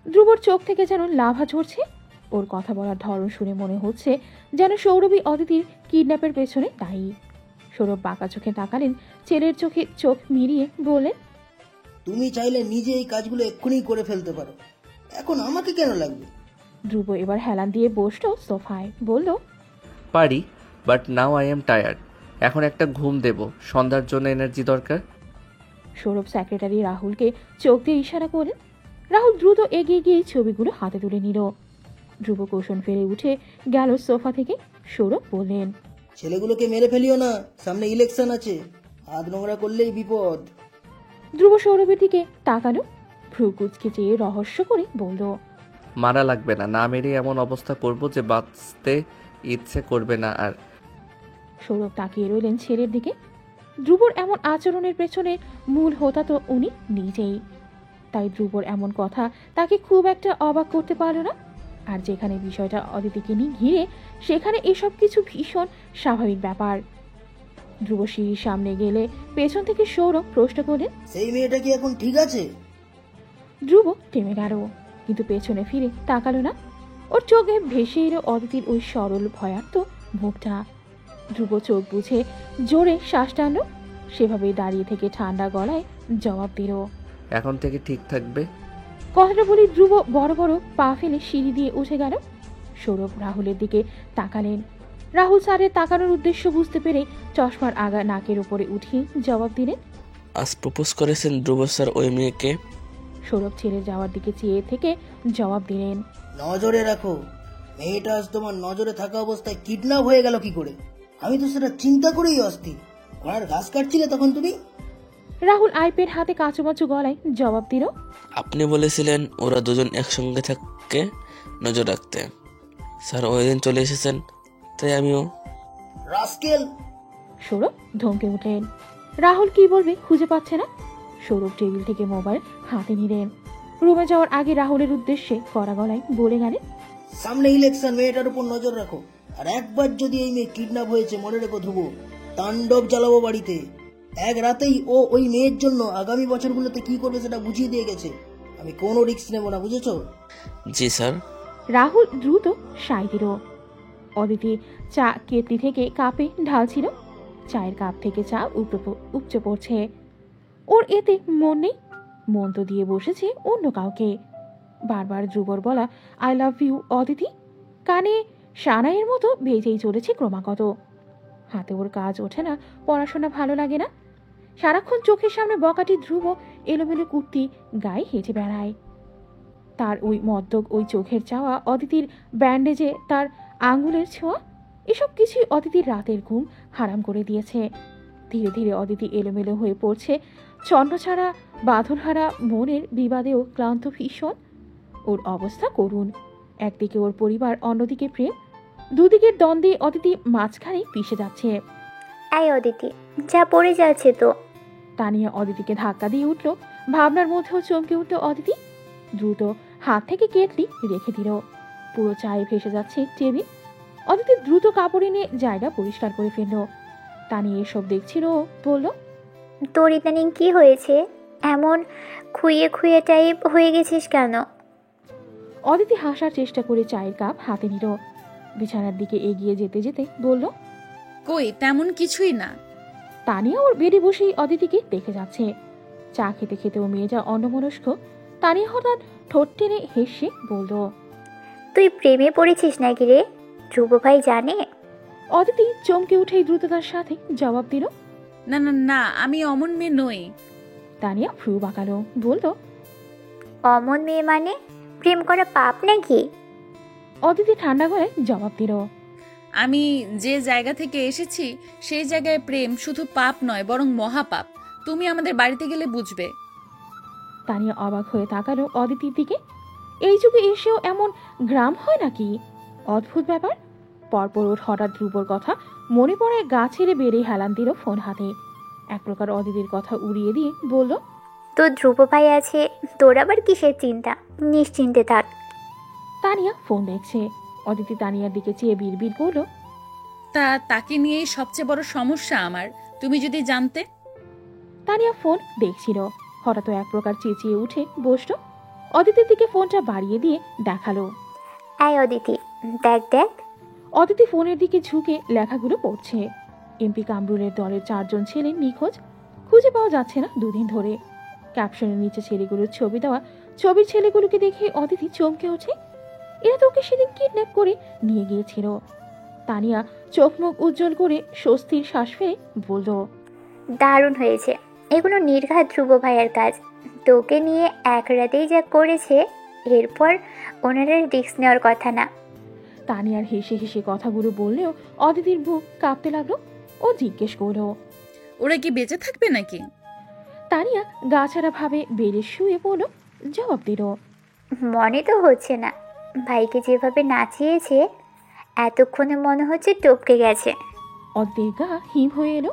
ধ্রুবর চোখ থেকে যেন লাভা ঝরছে। ওর কথা বলার ধরন শুনে মনে হচ্ছে যেন সৌরভী অদিতির কিডন্যাপের পেছনে দায়ী। সৌরভ বাঁকা চোখে তাকালেন, ছেলের চোখে চোখ মিলিয়ে বললেন, তুমি চাইলে নিজে এই কাজগুলো এক্ষুনি করে ফেলতে পারো, এখন আমাকে কেন লাগবে? ধ্রুব এবার হেলান দিয়ে বসলো সোফায়, বলল, পারি, but now I am tired. এখন একটা ঘুম দেব, সন্ধ্যার জন্য এনার্জি দরকার। সৌরভ সেক্রেটারি রাহুলকে চোখ দিয়ে ইশারা করলেন। রাহুল দ্রুত এগিয়ে গিয়ে ছবিগুলো হাতে তুলে নিল। ধ্রুব কৌশল ফেলে উঠে গেল সোফা থেকে। সৌরভ বললেন, ছেলেগুলোকে মেরে ফেলিও না, সামনে ইলেকশন আছে, হাত নোংরা করলেই বিপদ। ধ্রুব সৌরভের দিকে তাকালো, ভ্রু কুচকে চেয়ে রহস্য করে বলল, মারা লাগবে না, না মেরে এমন অবস্থা করব যে বাঁচতে ইচ্ছে করবে না আর। সৌরভ তাকিয়ে রইলেন ছেলের দিকে। ধ্রুবর এমন আচরণের পেছনে মূল হোতা তো উনি নিজেই। তাই ধ্রুবর এমন কথা তাকে খুব একটা অবাক করতে পারল না। আর যেখানে বিষয়টা অদিতিকে নিয়ে ঘিরে, সেখানে এসব কিছু ভীষণ স্বাভাবিক ব্যাপার। ধ্রুব সিঁড়ির সামনে গেলে পেছন থেকে সৌরভ প্রশ্ন করলেন, সেই মেয়েটা কি এখন ঠিক আছে? ধ্রুব থেমে গেল, কিন্তু পেছনে ফিরে তাকালো না। ওর চোখে ভেসে এলো অদিতির ওই সরল ভয়ার্ত মুখটা। ধ্রুব চোখ বুঝে জোরে শ্বাস টানল, সেভাবেই দাঁড়িয়ে থেকে ঠান্ডা গলায় জবাব দিল, এখন থেকে ঠিক থাকবে। কথাটা বলি ধ্রুব বড় বড় পা ফেলে সিঁড়ি দিয়ে উঠে গেল। সৌরভ রাহুলের দিকে তাকালেন। রাহুল স্যারের তাকানোর উদ্দেশ্য বুঝতে পেরে চশমার আগা নাকের উপরে উঠিয়ে জবাব দিলেন, আজ প্রপোজ করেছেন ধ্রুব স্যার ওই মেয়েকে? সৌরভ ছেড়ে যাওয়ার দিকে চেয়ে থেকে জবাব দিলেন, নজরে রাখো, মেয়েটা আজ তোমার নজরে থাকা অবস্থায় কিডন্যাপ হয়ে গেল কি করে? আমি তো সেটা চিন্তা করেই অস্থির। ঘোড়ার ঘাস কাটছিলে তখন তুমি? রাহুল আইপ্যাড হাতে কাঁচুমাচু গলায় জবাব দিল, আপনি বলেছিলেন ওরা দুজন একসঙ্গে থাকে নজর রাখতে। স্যার ওই দিন চলে এসেছেন, তাই আমিও। রাস্কেল! সৌরভ ধমকে উঠলেন। রাহুল কি বলবে খুঁজে পাচ্ছে না। সৌরভ টেবিল থেকে মোবাইল হাতে নিলেন। রুমে যাওয়ার আগে রাহুলের উদ্দেশ্যে কড়া গলায় বলে গেলেন, সামনে ইলেকশন, মেয়েটার উপর নজর রাখো। আর একবার যদি এই মেয়ে কিডন্যাপ হয়েছে মনে রেখো ধ্রুব, তাণ্ডব চালাবো বাড়িতে। এক রাতেই ও ওই মেয়ের জন্য আগামী বছরগুলোতে কি করবে সেটা বুঝিয়ে দিয়ে গেছে। আমি কোনো রিস্ক নেব না, বুঝেছো? জি স্যার। রাহুল দ্রুত সাই দিল। অদিতি চা কেতলি থেকে কাপে ঢালছিল। চায়ের কাপ থেকে চা উপচে পড়ছে। ওর এতে মন নেই, মন তো দিয়ে বসেছে অন্য কাউকে। বারবার ধ্রুবর বলা আই লাভ ইউ অদিতি কানে সানাইয়ের মতো বেজেই চলেছে ক্রমাগত। হাতে ওর কাজ ওঠে না, পড়াশোনা ভালো লাগে না। সারাক্ষণ চোখের সামনে বকাটি ধ্রুব এলোমেলো কুর্তি গায়ে হেঁটে বেড়ায়। তার ওই মদ্যক, ওই চোখের চাওয়া, অদিতির ব্যান্ডেজে তার আঙুলের ছোঁয়া, এসব কিছুই অদিতির রাতের ঘুম হারাম করে দিয়েছে। ধীরে ধীরে অদিতি এলোমেলো হয়ে পড়ছে, ছন্নছাড়া বাঁধনহারা মনের বিবাদেও ক্লান্ত ভীষণ। ওর অবস্থা করুণ। একদিকে ওর পরিবার, অন্যদিকে প্রেম, দুদিকের দ্বন্দ্বে অদিতি মাঝখানে পিষে যাচ্ছে। এই অদিতি, যা পড়ে যাচ্ছে তো। তানিয়া অদিতিকে ধাক্কা দিয়ে উঠল। ভাবনার মধ্যেও চমকে উঠল অদিতি। দ্রুত হাত থেকে কেটলি রেখে দিল। পুরো চায়ে ভেসে যাচ্ছে টেবিল। অদিতি দ্রুত কাপড়ে নিয়ে জায়গা পরিষ্কার করে ফেলল। তানিয়া এসব দেখছিল, বলল, তোর ইদানিং কি হয়েছে? এমন খুইয়ে খুইয়ে টাইপ হয়ে গেছিস কেন? অদিতি হাসার চেষ্টা করে চায়ের কাপ হাতে নিল। বিছানার দিকে এগিয়ে যেতে যেতে বলল, কই তেমন কিছুই না। তানিয়া ওর বেডে বসেই অদিতিকে দেখে যাচ্ছে। চা খেতে খেতেও মেয়েটা অন্যমনস্ক। তানিয়া হঠাৎ ঠোঁট টেনে হেসে বলল, তুই প্রেমে পড়েছিস নাকি রে? ধ্রুব ভাই জানে? অদিতি চমকে উঠেই দ্রুততার সাথে জবাব দিল, না না না, আমি অমন মেয়ে নই। তানিয়া ভ্রু বাঁকালো, বলল, অমন মেয়ে মানে? প্রেম করা পাপ নাকি? অদিতি ঠান্ডা গলায় জবাব দিল, আমি যে জায়গা থেকে এসেছি সেই জায়গায় প্রেম শুধু পাপ নয়, বরং মহাপাপ। তুমি আমাদের বাড়িতে গেলে বুঝবে। তানিয়া অবাক হয়ে তাকালো অদিতির দিকে। এই যুগে এসেও এমন গ্রাম হয় নাকি? অদ্ভুত ব্যাপার। পরপর ওর হঠাৎ ধ্রুবর কথা মনে পড়ে গা ছেড়ে বেড়ে হেলান দিল ফোন হাতে। এক প্রকার অদিতির কথা উড়িয়ে দিয়ে বলল, তোর ধ্রুব ভাই আছে, তোর আবার কিসের চিন্তা? নিশ্চিন্তে থাক। তানিয়া ফোন দেখছে। অদিতি তানিয়ার দিকে চেয়ে বিড়বিড় করল, তাকে নিয়েই সবচেয়ে বড় সমস্যা আমার, তুমি যদি জানতে। তানিয়া ফোন দেখছিল। হঠাৎ এক প্রকার চেঁচিয়ে উঠে বসল। অদিতির দিকে ফোনটা বাড়িয়ে দিয়ে দেখালো। আয় অদিতি, দেখ দেখ। অদিতি ফোনের দিকে ঝুঁকে লেখাগুলো পড়ছে। এমপি কামরুলের দলের 4 জন ছেলে নিখোঁজ, খুঁজে পাওয়া যাচ্ছে না 2 দিন ধরে। ক্যাপশনের নিচে ছেলেগুলোর ছবি দেওয়া। ছবির ছেলেগুলোকে দেখে অদিতি চমকে ওঠে। এরা তো ওকে সেদিন কিডন্যাপ করে নিয়ে গিয়েছিল। তানিয়া চোখ মুখ উজ্জ্বল করে স্বস্তির শ্বাস ফেলে বলল, দারুণ হয়েছে, এগুলো নির্ঘাত ধ্রুব ভাইয়ের কাজ। তোকে নিয়ে এক রাতেই যা করেছে, এরপর ওনারা রিস্ক নেওয়ার কথা না। তানিয়ার হেসে হেসে কথাগুলো বললেও অদিতির বুক কাঁপতে লাগলো। ও জিজ্ঞেস করলো, ওরা কি বেঁচে থাকবে নাকি? তানিয়া গাছাড়া ভাবে বেড়ে শুয়ে পড়ল। জবাব দিল, মনে তো হচ্ছে না। ভাইকে যেভাবে নাচিয়েছে, এতক্ষণে মনে হচ্ছে টপকে গেছে। অদিতির গা হিম হয়ে এলো।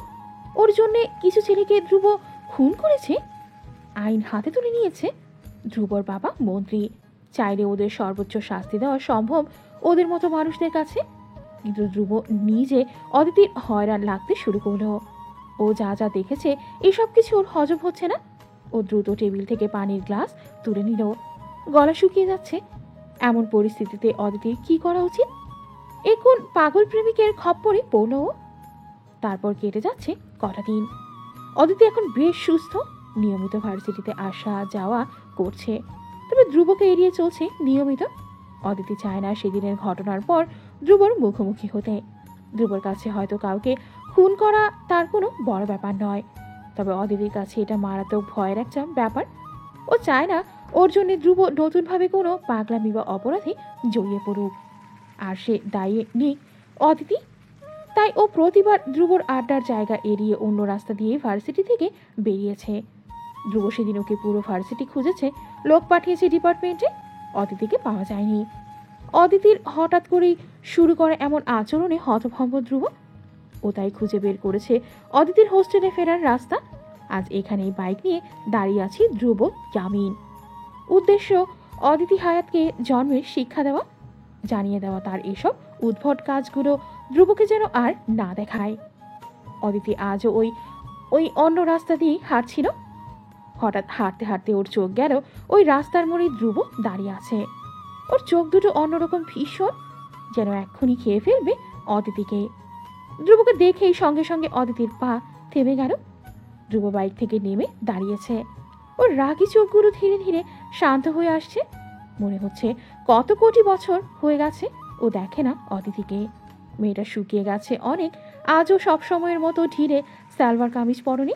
ওর জন্যে কিছু ছেলেকে ধ্রুব খুন করেছে, আইন হাতে তুলে নিয়েছে। ধ্রুবর বাবা মন্ত্রী, চাইলে ওদের সর্বোচ্চ শাস্তি দেওয়া সম্ভব ওদের মতো মানুষদের কাছে। কিন্তু ধ্রুব নিজে অদিতির হয়রান লাগতে শুরু করলো। ও যা যা দেখেছে এসব কিছু ওর হজম হচ্ছে না। ও দ্রুত টেবিল থেকে পানির গ্লাস তুলে নিল। গলা শুকিয়ে যাচ্ছে। এমন পরিস্থিতিতে অদিতির কি করা উচিত? এ কোন পাগল প্রেমিকের খপ্পরে পড়ল ও? তারপর কেটে যাচ্ছে কটা দিন। অদিতি এখন বেশ সুস্থ, নিয়মিত ভার্সিটিতে আসা যাওয়া করছে। তবে ধ্রুবকে এড়িয়ে চলছে নিয়মিত। অদিতি চায় না সেদিনের ঘটনার পর ধ্রুবর মুখোমুখি হতে। ধ্রুবর কাছে হয়তো কাউকে খুন করা তার কোনো বড় ব্যাপার নয়, তবে অদিতির কাছে এটা মারাত্মক ভয়ের একটা ব্যাপার। ও চায় না ওর জন্য ধ্রুব নতুনভাবে কোনো পাগলামি বা অপরাধে জড়িয়ে পড়ুক, আর সে দায়ী নিক অদিতি। তাই ও প্রতিবার ধ্রুবর আড্ডার জায়গা এড়িয়ে অন্য রাস্তা দিয়ে ভার্সিটি থেকে বেরিয়েছে। ধ্রুব সেদিন ওকে পুরো ভার্সিটি খুঁজেছে, লোক পাঠিয়েছে ডিপার্টমেন্টে, অদিতিকে পাওয়া যায়নি। অদিতির হঠাৎ করেই শুরু করা এমন আচরণে হতভম্ব ধ্রুব। ও তাই খুঁজে বের করেছে অদিতির হোস্টেলে ফেরার রাস্তা। আজ এখানেই বাইক নিয়ে দাঁড়িয়ে আছি ধ্রুব, জামিন। উদ্দেশ্য অদিতি হায়াতকে জন্মের শিক্ষা দেওয়া, জানিয়ে দেওয়া তার এসব উদ্ভট কাজগুলো ধ্রুবকে যেন আর না দেখায়। অদিতি আজও ওই অন্য রাস্তা দিয়ে হাঁটছিল। হঠাৎ হাঁটতে হাঁটতে ওর চোখ গেল ওই রাস্তার মোড়ে ধ্রুব দাঁড়িয়ে আছে। ওর চোখ দুটো অন্যরকম ভীষণ, যেন এক্ষুনি খেয়ে ফেলবে অদিতিকে। ধ্রুবকে দেখেই সঙ্গে সঙ্গে অদিতির পা থেমে গেল। ধ্রুব বাইক থেকে নেমে দাঁড়িয়েছে। ওর রাগী চোখগুলো ধীরে ধীরে শান্ত হয়ে আসছে। মনে হচ্ছে কত কোটি বছর হয়ে গেছে ও দেখে না অদিতিকে। মেয়েটা শুকিয়ে গেছে অনেক, আজও সব সময়ের মতো ঢিলে সালোয়ার কামিজ পরনে।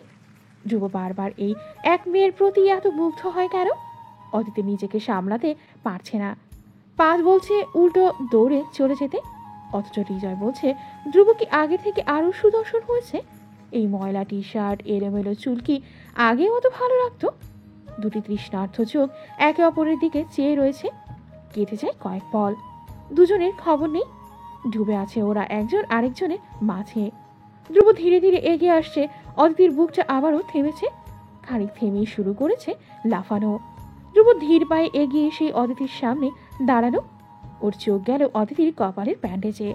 ধ্রুব বারবার এই এক মেয়ের প্রতি এত মুগ্ধ হয় কেন? অদিতি নিজেকে সামলাতে পারছে না। পা বলছে উল্টো দৌড়ে চলে যেতে, অথচ হৃদয় বলছে ধ্রুব কি আগে থেকে আরো সুদর্শন হয়েছে? এই ময়লা টি শার্ট, এলোমেলো চুল কি আগেও অত ভালো লাগতো? দুটি তৃষ্ণার্থ চোখ একে অপরের দিকে চেয়ে রয়েছে। কেটে যায় কয়েক পল, দুজনের খবর নেই। ডুবে আছে ওরা একজন আরেকজনের মাঝে। ধ্রুব ধীরে ধীরে এগিয়ে আসছে। অদিতির বুকটা আবারও থেমেছে, খানিক থেমেই শুরু করেছে লাফানো। ধ্রুব ধীর পায়ে এগিয়ে সেই অদিতির সামনে দাঁড়ানো। ওর চোখ গেল অদিতির কপালের ব্যান্ডেজে।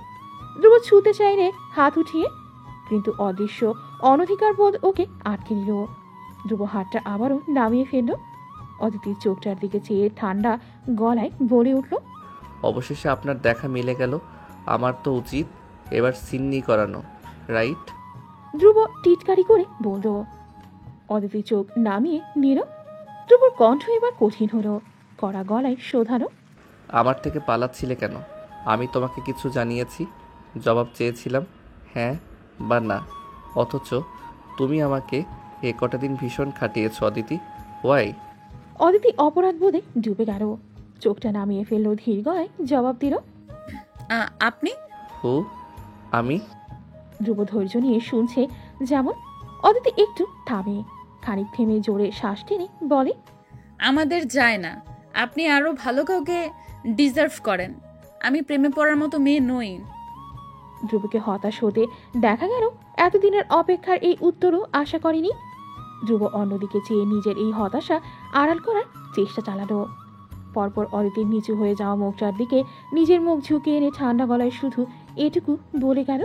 ধ্রুব ছুঁতে চাইলে হাত উঠিয়ে, কিন্তু অদৃশ্য অনধিকার বোধ ওকে আটকে দিল। ধ্রুব হাতটা আবারও নামিয়ে ফেলল। অদিতির চোখটার দিকে চেয়ে ঠান্ডা গলায় বলে উঠল, অবশেষে আপনার দেখা মিলে গেল। আমার তো উচিত এবার সিন্নি করানো, রাইট? ধ্রুব টিটকারি করে বলল। অদিতি চোখ নামিয়ে নিল। ধ্রুবর কণ্ঠ এবার কঠিন হলো, কড়া গলায় শোধালো, আমার থেকে পালাচ্ছিলে কেন? আমি তোমাকে কিছু জানিয়েছি, জবাব চেয়েছিলাম হ্যাঁ বা না, অথচ তুমি আমাকে এ কটা দিন ভীষণ খাটিয়েছ অদিতি। ওয়াই? অদিতি অপরাধ বোধে ডুবে গেল। চোখটা নামিয়ে ফেললো, ধীর গলায় জবাব দিল, আপনি? হু? আমি? ধ্রুব ধৈর্য নিয়ে শুনছে যেমন। অদিতি একটু থামে, খানিক থেমে জোরে শ্বাস টেনে বলে, আমাদের যায় না। আপনি আরো ভালো কাউকে ডিজার্ভ করেন। আমি প্রেমে পড়ার মতো মেয়ে নই। ধ্রুবকে হতাশ হতে দেখা গেল। এতদিনের অপেক্ষার এই উত্তরও আশা করেনি। ধ্রুব অন্যদিকে চেয়ে নিজের এই হতাশা আড়াল করার চেষ্টা চালালো। পরপর অদিতির নিচু হয়ে যাওয়া মুখটার দিকে নিজের মুখ ঝুঁকে এনে ঠান্ডা গলায় শুধু এটুকু বলে গেল,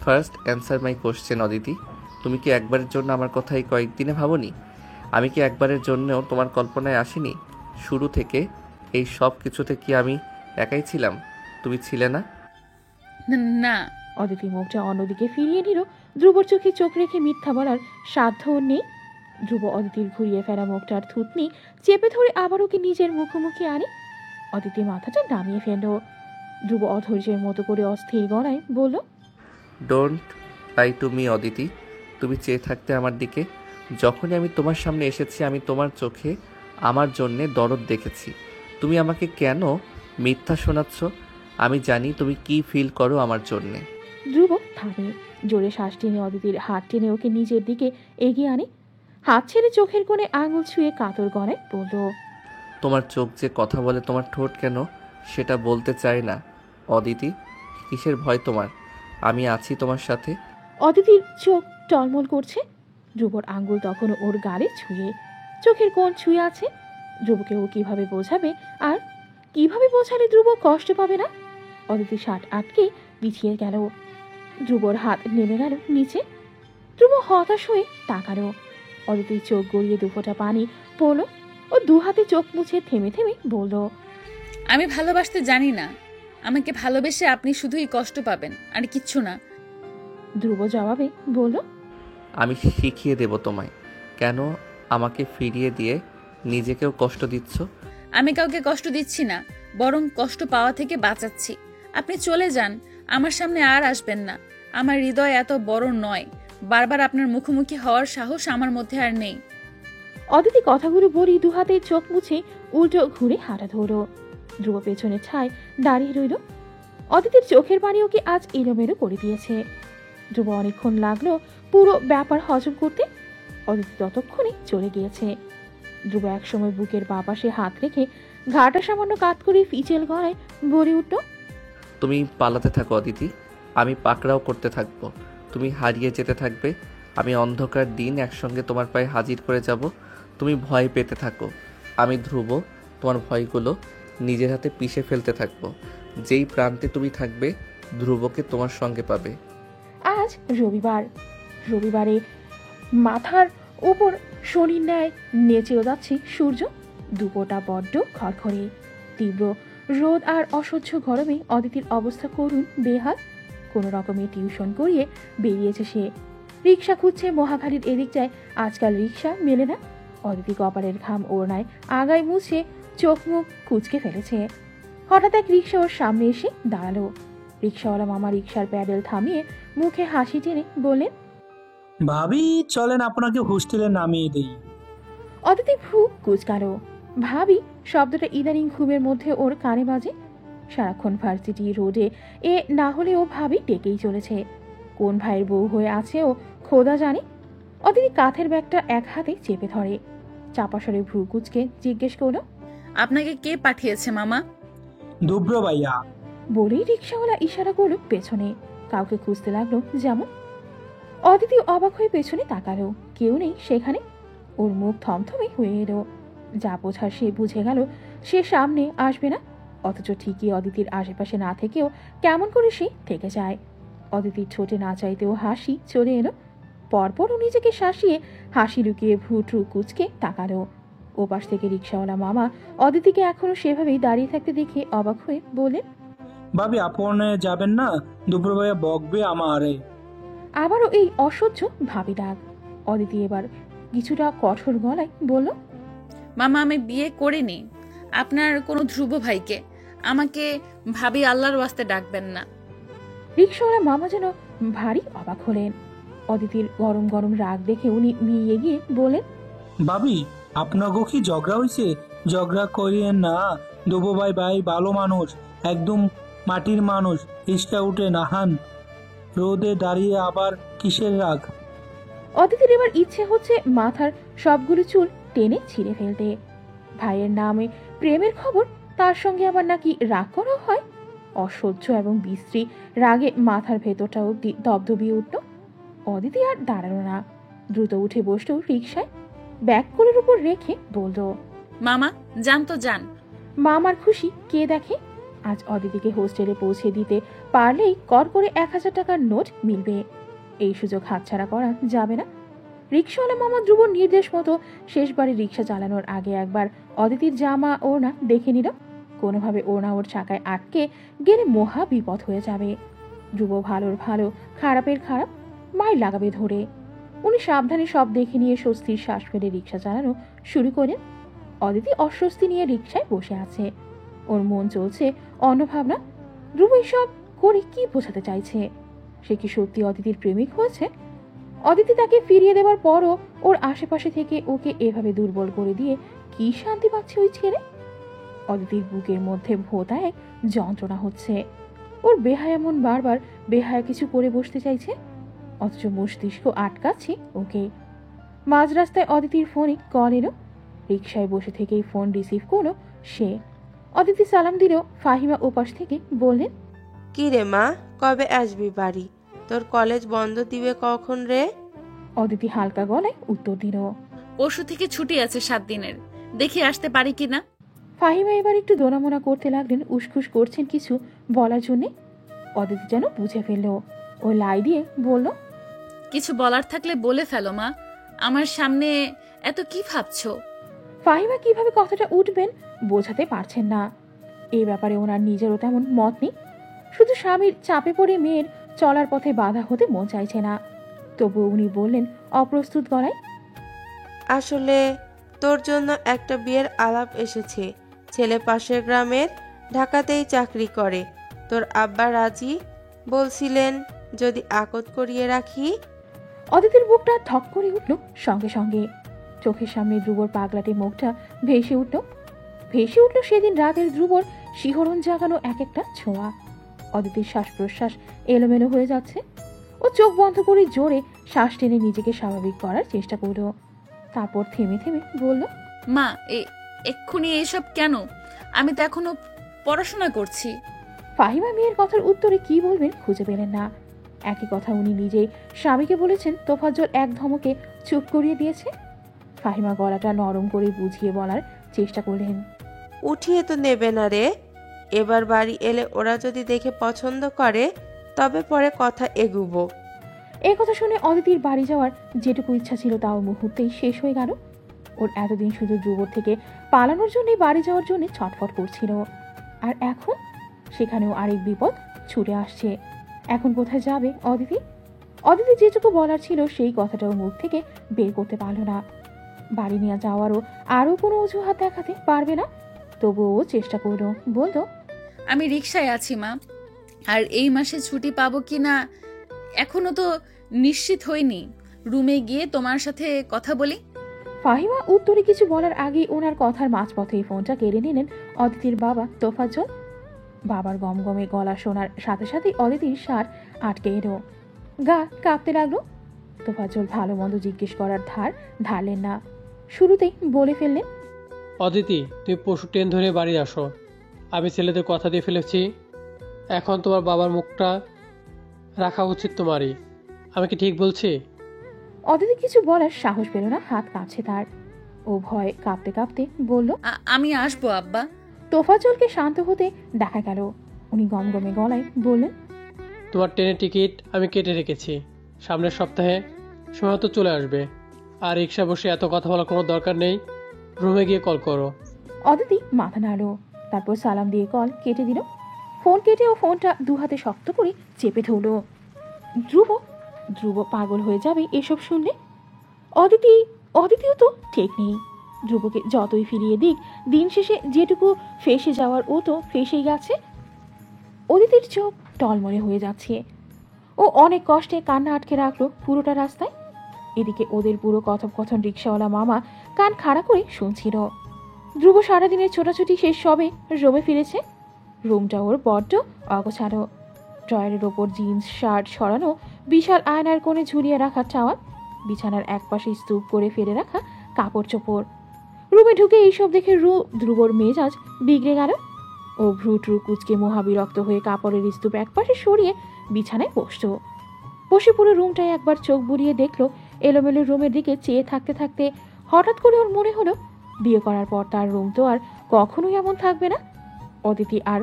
first answer my question Aditi. তুমি কি একবারের জন্য আমার কথা এই কয়েকদিনে ভাবোনি? আমি কি একবারের জন্যও তোমার কল্পনায় আসিনি? শুরু থেকে এই সব কিছুতে কি আমি একাই ছিলাম? তুমি ছিলে না? না। অদিতি মুখটা অন্যদিকে ফিরিয়ে নিল। ধ্রুবর চোখে চোখ রেখে মিথ্যা বলার সাধ্য ওর নেই। ধ্রুব অদিতির ঘুরিয়ে ফেরা মুখটার থুতনি চেপে ধরে আবার ওকে নিজের মুখোমুখি আনে। অদিতি মাথাটা নামিয়ে ফেলল। ধ্রুব অধৈর্যের মতো করে অস্থির গলায় বলল, don't lie to me Aditi. তুমি চেয়ে থাকতে আমার দিকে। যখনই আমি তোমার সামনে এসেছি আমি তোমার চোখে আমার জন্যে দরদ দেখেছি। তুমি আমাকে কেন মিথ্যা শোনাচ্ছ? আমি জানি তুমি কি ফিল করো আমার জন্যে। ধ্রুব থামে। জোরে শ্বাস টেনে অদিতির হাত টেনে ওকে নিজের দিকে এগিয়ে আনে। হাত ছেড়ে চোখের কোণে আঙুল ছুঁয়ে কাতর গলায় বলল, তোমার চোখ যে কথা বলে তোমার ঠোঁট কেন সেটা বলতে চাই না অদিতি। কিসের ভয় তোমার? আমি আছি তোমার সাথে। অদিতির চোখ টলমল করছে। ধ্রুবর আঙ্গুল তখনও ওর গালে ছুঁয়ে, চোখের কোণ ছুঁয়ে আছে। ধ্রুবকে ও কিভাবে বোঝাবে, আর কিভাবে বোঝালে ধ্রুব কষ্ট পাবে না? অদিতি শার্ট আটকে পিছিয়ে গেল। ধ্রুবর হাত নেমে গেল নিচে। ধ্রুব হতাশ হয়ে তাকালো। অদিতির চোখ গড়িয়ে দুফোঁটা পানি পড়ল। ও দু হাতে চোখ মুছে থেমে থেমে বলল, আমি ভালোবাসতে জানি না। আমাকে ভালোবেসে আপনি শুধুই কষ্ট পাবেন, আর কিচ্ছু না। ধ্রুব জবাবে বলল, আমি শিখিয়ে দেব তোমায়। কেন আমাকে ফিরিয়ে দিয়ে নিজেকেও কষ্ট দিচ্ছ? আমি কাউকে কষ্ট দিচ্ছি না, বরং কষ্ট পাওয়া থেকে বাঁচাচ্ছি। আপনি চলে যান, আমার সামনে আর আসবেন না। আমার হৃদয় এত বড় নয়, বারবার আপনার মুখোমুখি হওয়ার সাহস আমার মধ্যে আর নেই। অদিতি কথাগুলো বলি দু হাতে চোখ মুছে উল্টো ঘুরে হাঁটা ধরল। ধ্রুব পেছনে ছায় দাঁড়িয়ে রইল। অদিতির চোখের পানি ওকে আজ এলোমেলো করে দিয়েছে। ধ্রুব অনেকক্ষণ লাগলো পুরো ব্যাপার হজম করতে। অদিতি ততক্ষণে চলে গিয়েছে। ধ্রুব একসময় বুকের বাঁ পাশে হাত রেখে ঘাটা সামান্য কাত করে ফিচেল গলায় বলে উঠল, তুমি পালাতে থাকো অদিতি, আমি পাকড়াও করতে থাকবো। তুমি হারিয়ে যেতে থাকবে, আমি অন্ধকার দিন একসঙ্গে তোমার পায়ে হাজির করে যাব। তুমি ভয় পেতে থাকো, আমি ধ্রুব তোমার ভয়গুলো নিজের হাতে পিষে ফেলতে থাকবো। যেই প্রান্তে তুমি থাকবে ধ্রুবকে তোমার সঙ্গে পাবে। আজ রবিবার। রবিবারে মাথার উপর শনির ন্যায় নেচেও যাচ্ছে সূর্য। দুপোটা বড্ড খড়খড়ে। তীব্র রোদ আর অসহ্য গরমে অদিতির অবস্থা করুণ, বেহাল। কোনো রকমে টিউশন করিয়ে বেরিয়েছে সে। রিক্সা খুঁজছে মহাখালীর এদিক যায়, আজকাল রিক্সা মেলে না। অদিতি কপালের ঘাম ওড়নায় আগায় মুছে চোখ মুখ কুঁচকে ফেলেছে। হঠাৎ এক রিক্সা ওর সামনে এসে দাঁড়ালো। রিক্সাওয়ালা মামা রিক্সার প্যাডেল থামিয়ে মুখে হাসি টেনে বললেন, ভাবি চলেন আপনাকে হোস্টেলে নামিয়ে দেই। অদিতি ভ্রু কুচকালো। ভাবি শব্দটা ইদানিং ঘুমের মধ্যে ওর কানে বাজে। সারাক্ষণ ভার্সিটি রোডে এ না হলে ও ভাবি ডেকেই চলেছে। কোন ভাইয়ের বউ হয়ে আছে ও খোদা জানে। অদিতি কাঁধের ব্যাগটা এক হাতে চেপে ধরে। চাপাসরে ভ্রু কুচকে জিজ্ঞেস করলো, আপনাকে কে পাঠিয়েছে মামা? দুব্র ভাইয়া। বলেই রিক্সাওয়ালা ইশারা করলো পেছনে। কাউকে খুঁজতে লাগলো যেমন। অদিতি অবাক হয়ে পেছনে তাকালো, কেউ নেই সেখানে। ওর মুখ থমথমে হয়ে এলো। যা বোঝার সে বুঝে গেল সে সামনে আসবে না। অথচ ঠিকই অদিতির আশেপাশে না থেকেও কেমন করে সে থেকে যায়। অদিতির ঠোঁটে না চাইতেও হাসি চলে এলো। পরপর ও নিজেকে শাসিয়ে হাসি লুকিয়ে ভ্রু কুচকে তাকালো। ওপাশ থেকে রিক্সাওয়ালা মামা অদিতিকে এখনো সেভাবেই দাঁড়িয়ে থাকতে দেখে অবাক হয়ে বলেন, ভাবি আপনে যাবেন না? দুব্র ভাইয়া বকবে আমারে। আবারও এই অসহ্য ভাবি ডাক। অদিতি এবার কিছুটা কঠোর গলায় বলল, মামা আমি বিয়ে করিনি আপনার কোনো ধ্রুব ভাইকে। আমাকে ভাবি আল্লাহর ওয়াস্তে ডাকবেন না। রিক্সাওয়ালা মামা যেন ভারী অবাক হলেন। অদিতির গরম গরম রাগ দেখে উনি মিলিয়ে গিয়ে বলেন, ভাবি আপনাগো কি ঝগড়া হয়েছে? ঝগড়া করিয়েন না। দুব্র ভাই ভালো মানুষ, একদম মাটির মানুষ। রিক্সা উঠে নাহান, রোদে দাঁড়িয়ে আবার কিসের রাগ? অদিতির এবার ইচ্ছে হচ্ছে মাথার সবগুলো চুল টেনে ছিঁড়ে ফেলতে। ভাইয়ের নামে প্রেমের খবর, তার সঙ্গে আবার নাকি রাগ করা হয়। অসহ্য এবং বিশ্রী রাগে মাথার ভেতরটা অব্দি দপদপিয়ে উঠল। অদিতি আর দাঁড়ালো না, দ্রুত উঠে বসলো রিক্সায়। ব্যাগ কোলের উপর রেখে বলল, মামা যান তো যান। মামার খুশি কে দেখে। আজ অদিতিকে হোস্টেলে পৌঁছে দিতে পারলেই কর করে 1000 টাকার নোট মিলবে। এই সুযোগ হাতছাড়া করা যাবে না। রিক্সাওয়ালা মামা ধ্রুবর নির্দেশ মতো শেষবারে রিক্সা চালানোর আগে একবার অদিতির জামা ওড়না দেখে নিল। কোনোভাবে ওড়না ওর চাকায় আটকে গেলে মহা বিপদ হয়ে যাবে। ধ্রুব ভালোর ভালো খারাপের খারাপ মায়ের লাগাবে ধরে। উনি সাবধানে সব দেখে নিয়ে স্বস্তির শ্বাস ফেলে রিক্সা চালানো শুরু করেন। অদিতি অস্বস্তি নিয়ে রিক্সায় বসে আছে। ওর মন চলছে অন্য ভাবনা। ধ্রুব এসব করে কি বোঝাতে চাইছে? সে কি সত্যি অদিতির প্রেমিক হয়েছে? অদিতি তাকে ফিরিয়ে দেওয়ার পরও ওর আশেপাশে থেকে ওকে এভাবে দুর্বল করে দিয়ে কি শান্তি পাচ্ছে ওই ছেলে? অদিতির বুকের মধ্যে ভোঁতা এক যন্ত্রণা হচ্ছে। ওর বেহায়া মন বারবার বেহায়া কিছু করে বসতে চাইছে, অথচ মস্তিষ্ক আটকাচ্ছে ওকে। মাঝ রাস্তায় অদিতির ফোনে কল এলো। রিক্সায় বসে থেকেই ফোন রিসিভ করলো সে। অদিতি সালাম দিল। ফাহিমা ওপাশ থেকে বললেন, কি রে মা, কবে আসবি বাড়ি? তোর কলেজ বন্ধ দিবে কখন রে? অদিতি হালকা গলায় উত্তর দিল, পরশু থেকে ছুটি আছে 7 দিনের, দেখি আসতে পারি কিনা। ফাহিমা এবার একটু দোনামোনা করতে লাগলেন, উসখুস করছেন কিছু বলার জন্যে। অদিতি যেন বুঝে ফেললো। ও লাই দিয়ে বলল, কিছু বলার থাকলে বলে ফেলো মা, আমার সামনে এত কি ভাবছো? ফাহিমা কিভাবে কথাটা উঠবেন বোঝাতে পারছেন না। এই ব্যাপারে ওনার নিজেরও তেমন মত নেই। শুধু স্বামীর চাপে পড়ে মেয়ের চলার পথে বাধা হতে মন চাইছে না। তবু উনি বললেন অপ্রস্তুত গলায়, আসলে তোর জন্য একটা বিয়ের আলাপ এসেছে। ছেলে পাশের গ্রামের, ঢাকাতেই চাকরি করে। তোর আব্বা রাজি বলছিলেন যদি আকত করিয়ে রাখি। অদিতির বুকটা ধক করে উঠল সঙ্গে সঙ্গে। চোখের সামনে ধ্রুবর পাগলাটে মুখটা ভেসে উঠল সেদিন রাতের ধ্রুবর শিহরণ জাগানো এক একটা ছোঁয়া। অদিতির শ্বাস প্রশ্বাস এলোমেলো হয়ে যাচ্ছে। ও চোখ বন্ধ করে জোরে শ্বাস টেনে নিজেকে স্বাভাবিক করার চেষ্টা করল। তারপর থেমে থেমে বলল, মা, এক্ষুনি এসব কেন? আমি তো এখনো পড়াশোনা করছি। ফাহিমা মেয়ের কথার উত্তরে কি বলবেন খুঁজে পেলেন না। একই কথা উনি নিজেই স্বামীকে বলেছেন, তোফাজ্জল এক ধমকে চুপ করিয়ে দিয়েছে। ফাহিমা গলাটা নরম করে বুঝিয়ে বলার চেষ্টা করলেন, উঠিয়ে তো নেবে না রে। এবার বাড়ি এলে ওরা যদি দেখে পছন্দ করে তবে পরে কথা এগুবো। এই কথা শুনে অদিতির বাড়ি যাওয়ার যেটুকু ইচ্ছা ছিল তাও মুহূর্তেই শেষ হয়ে গেল। ওর এতদিন শুধু ধ্রুবর থেকে পালানোর জন্যই বাড়ি যাওয়ার জন্য ছটফট করছিল, আর এখন সেখানেও আরেক বিপদ ছুটে আসছে। এখন কোথায় যাবে অদিতি? অদিতি যেটুকু বলার ছিল সেই কথাটাও মুখ থেকে বের করতে পারল না। বাড়ি নিয়ে যাওয়ারও আরও কোনো অজুহাত দেখাতে পারবে না। তবুও চেষ্টা করলো, বলতো, আমি রিকশায় আছি মা, আর এই মাসে ছুটি পাবো কি না এখনো তো নিশ্চিত হইনি। রুমে গিয়ে তোমার সাথে কথা বলি। ফাহিমা উত্তরে কিছু বলার আগেই ওনার কথার মাঝপথে ফোনটা কেড়ে নিলেন অদিতির বাবা তোফাজ্জল। বাবার গমগমে গলা শোনার সাথে সাথেই অদিতির সার আটকে এলো, গা কাঁপতে লাগলো। তোফাজ্জল ভালো মন্দ জিজ্ঞেস করার ধারলেন না, শুরুতেই বলে ফেললেন, অদিতি, তুমি পরশু ট্রেন ধরে বাড়ি আসো। আমি ছেলেদের কথা দিয়ে ফেলেছি। এখন তোমার বাবার মুখটা রাখা উচিত তোমারই। আমি কি ঠিক বলছি? অদিতি কিছু বলার সাহস পেল না, হাত কাঁপছে তার। ও ভয় কাঁপতে কাঁপতে বলল, আমি আসবো আব্বা। তোফাজ্জলকে শান্ত হতে দেখা গেল। উনি গমগমে গলায় বললেন, তোমার ট্রেনের টিকিট আমি কেটে রেখেছি। সামনের সপ্তাহে সময় তো চলে আসবে। আর রিক্সা বসে এত কথা বলার কোনো দরকার নেই। রুমে গিয়ে কল করো। অদিতি মাথা নাড়ল, তারপর সালাম দিয়ে কল কেটে দিল। ফোন কেটে ও ফোনটা দু হাতে শক্ত করে চেপে ধরল। ধ্রুব পাগল হয়ে যাবে এসব শুনলে। অদিতিও তো ঠিক নেই। ধ্রুবকে যতই ফিরিয়ে দিক, দিন শেষে যেটুকু ফেসে যাওয়ার ও তো ফেসেই গেছে। অদিতির চোখ টলমলে হয়ে যাচ্ছে। ও অনেক কষ্টে কান্না আটকে রাখলো পুরোটা রাস্তায়। এদিকে ওদের পুরো কথোপকথন রিক্সাওয়ালা মামা কান খাড়া করে শুনছিল। ধ্রুব সারাদিনের ছোটাছুটি শেষ সবে রুমে ফিরেছে। রুমটা ওর বড্ড অগোছালো। ড্রয়ারের ওপর জিন্স শার্ট সরানো, বিশাল আয়নার কোণে ঝুলিয়ে রাখা টাওয়াল, বিছানার একপাশে স্তূপ করে ফেলে রাখা কাপড় চোপড়। রুমে ঢুকে এইসব দেখে ধ্রুবর মেজাজ বিগড়ে গেল। ও ভ্রু কুচকে মহাবিরক্ত হয়ে কাপড়ের স্তূপ একপাশে সরিয়ে বিছানায় বসে পুরো রুমটায় একবার চোখ বুলিয়ে দেখলো। এলোমেলো রুমের দিকে চেয়ে থাকতে থাকতে হঠাৎ করে ওর মনে হলো, বিয়ে করার পর তার রুম তো আর কখনোই এমন থাকবে না। অদিতি আর